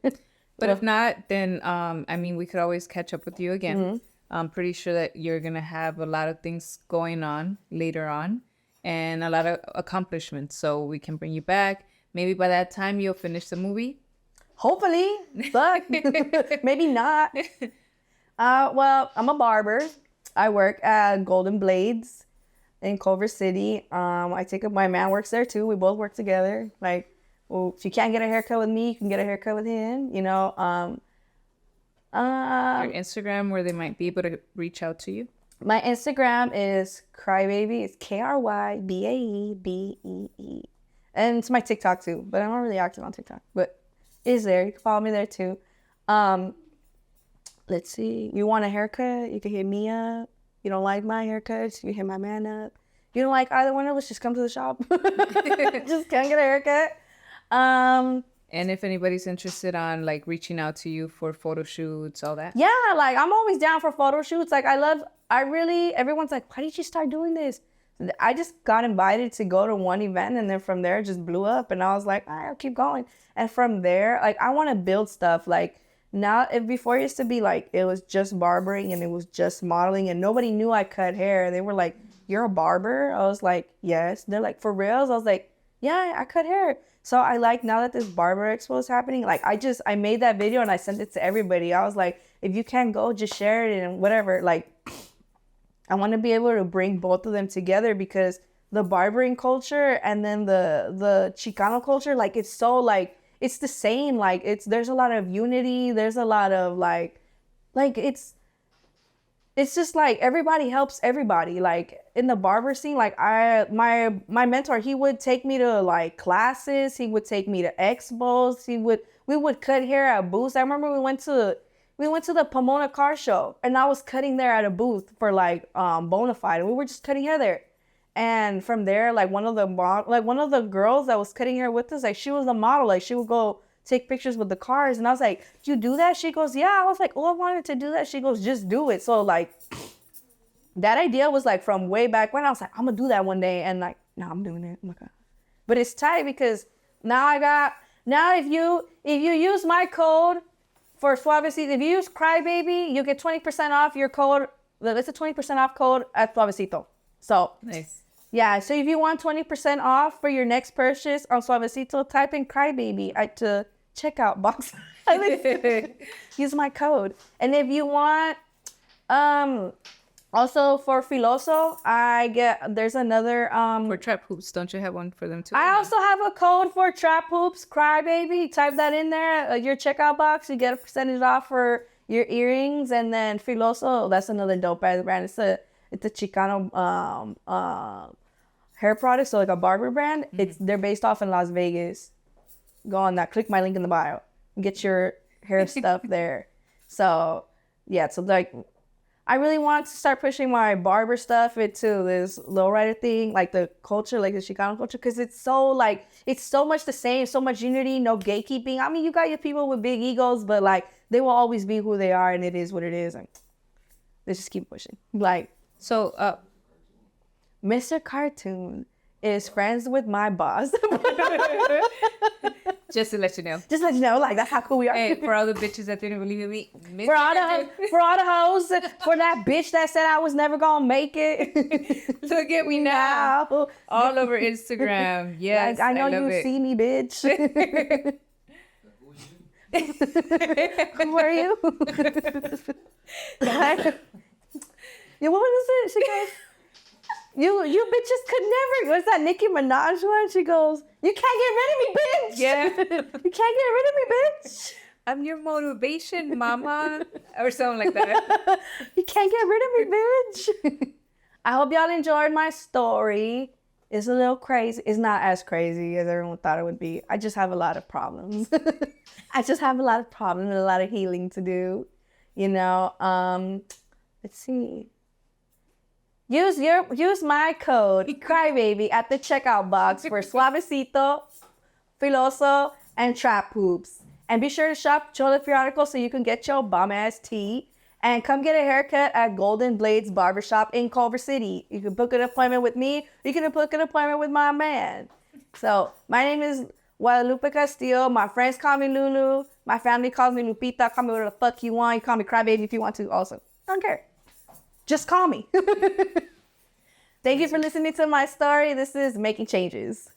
But if not, then, I mean, we could always catch up with you again. Mm-hmm. I'm pretty sure that you're going to have a lot of things going on later on and a lot of accomplishments. So we can bring you back. Maybe by that time, you'll finish the movie. Hopefully. But maybe not. Well, I'm a barber. I work at Golden Blades in Culver City. I take up, my man works there too. We both work together. Like, well, if you can't get a haircut with me, you can get a haircut with him, you know. Your Instagram, where they might be able to reach out to you? My Instagram is Krybabee. It's Krybabee. And it's my TikTok too, but I'm not really active on TikTok. But it's there. You can follow me there too. Let's see. You want a haircut? You can hit me up. You don't like my haircuts? You hit my man up. You don't like either one of us? Just come to the shop. Just come get a haircut. And if anybody's interested on like reaching out to you for photo shoots, all that. Yeah, like I'm always down for photo shoots. Like everyone's like, why did you start doing this? I just got invited to go to one event, and then from there it just blew up, and I was like, all right, I'll keep going. And from there, like I want to build stuff. Like now, if before it used to be like it was just barbering and it was just modeling, and nobody knew I cut hair. They were like, you're a barber? I was like, yes. They're like, for reals? I was like, yeah, I cut hair. So I like, now that this barber expo is happening, like I made that video and I sent it to everybody. I was like, if you can't go, just share it and whatever. Like I want to be able to bring both of them together, because the barbering culture and then the Chicano culture, like it's so like, it's the same. Like there's a lot of unity. There's a lot of like it's just like everybody helps everybody. Like in the barber scene, like my mentor, he would take me to like classes. He would take me to expos. We would cut hair at booths. I remember we went to the Pomona car show, and I was cutting there at a booth for like Bonafide, and we were just cutting hair there. And from there, like one of the girls that was cutting hair with us, like she was a model. Like she would go take pictures with the cars, and I was like, "Do you do that?" She goes, "Yeah." I was like, "Oh, I wanted to do that." She goes, "Just do it." So like that idea was like from way back when. I was like, "I'm gonna do that one day," and like now I'm doing it. Oh my God. But it's tight because now if you use my code for Suavecito, if you use Krybabee, you get 20% off your code. It's a 20% off code at Suavecito. So nice. Yeah, so if you want 20% off for your next purchase on Suavecito, type in Krybabee at the checkout box. Use my code. And if you want, also for Filoso, there's another. For Trap Hoops, don't you have one for them too? I also have a code for Trap Hoops, Krybabee. Type that in there, your checkout box. You get a percentage off for your earrings. And then Filoso, that's another dope brand. It's a Chicano hair product, so like a barber brand. Mm-hmm. They're based off in Las Vegas. Go on that. Click my link in the bio. Get your hair stuff there. So yeah, so like I really want to start pushing my barber stuff into this lowrider thing, like the culture, like the Chicano culture, because it's so much the same, so much unity, no gatekeeping. I mean, you got your people with big egos, but like they will always be who they are, and it is what it is. And let's just keep pushing. Like. So, Mr. Cartoon is friends with my boss. Just to let you know. Just let you know, like that's how cool we are. Hey, for all the bitches that didn't believe in me. For all the hoes, for that bitch that said I was never gonna make it. Look at me now. All over Instagram. Yes, I know you see me, bitch. Who are you? Yeah, what was it? She goes, you bitches could never. What's that Nicki Minaj one? She goes, you can't get rid of me, bitch. Yeah. You can't get rid of me, bitch. I'm your motivation, mama. Or something like that. You can't get rid of me, bitch. I hope y'all enjoyed my story. It's a little crazy. It's not as crazy as everyone thought it would be. I just have a lot of problems. And a lot of healing to do. You know, let's see. Use my code Krybabee at the checkout box for Suavecito, Filoso, and Trap Hoops. And be sure to shop Cholo Periodical so you can get your bomb ass tea. And come get a haircut at Golden Blades Barbershop in Culver City. You can book an appointment with me. You can book an appointment with my man. So my name is Guadalupe Castillo. My friends call me Lulu. My family calls me Lupita. Call me whatever the fuck you want. You call me Krybabee if you want to also. I don't care. Just call me. Thank you for listening to my story. This is Making Changes.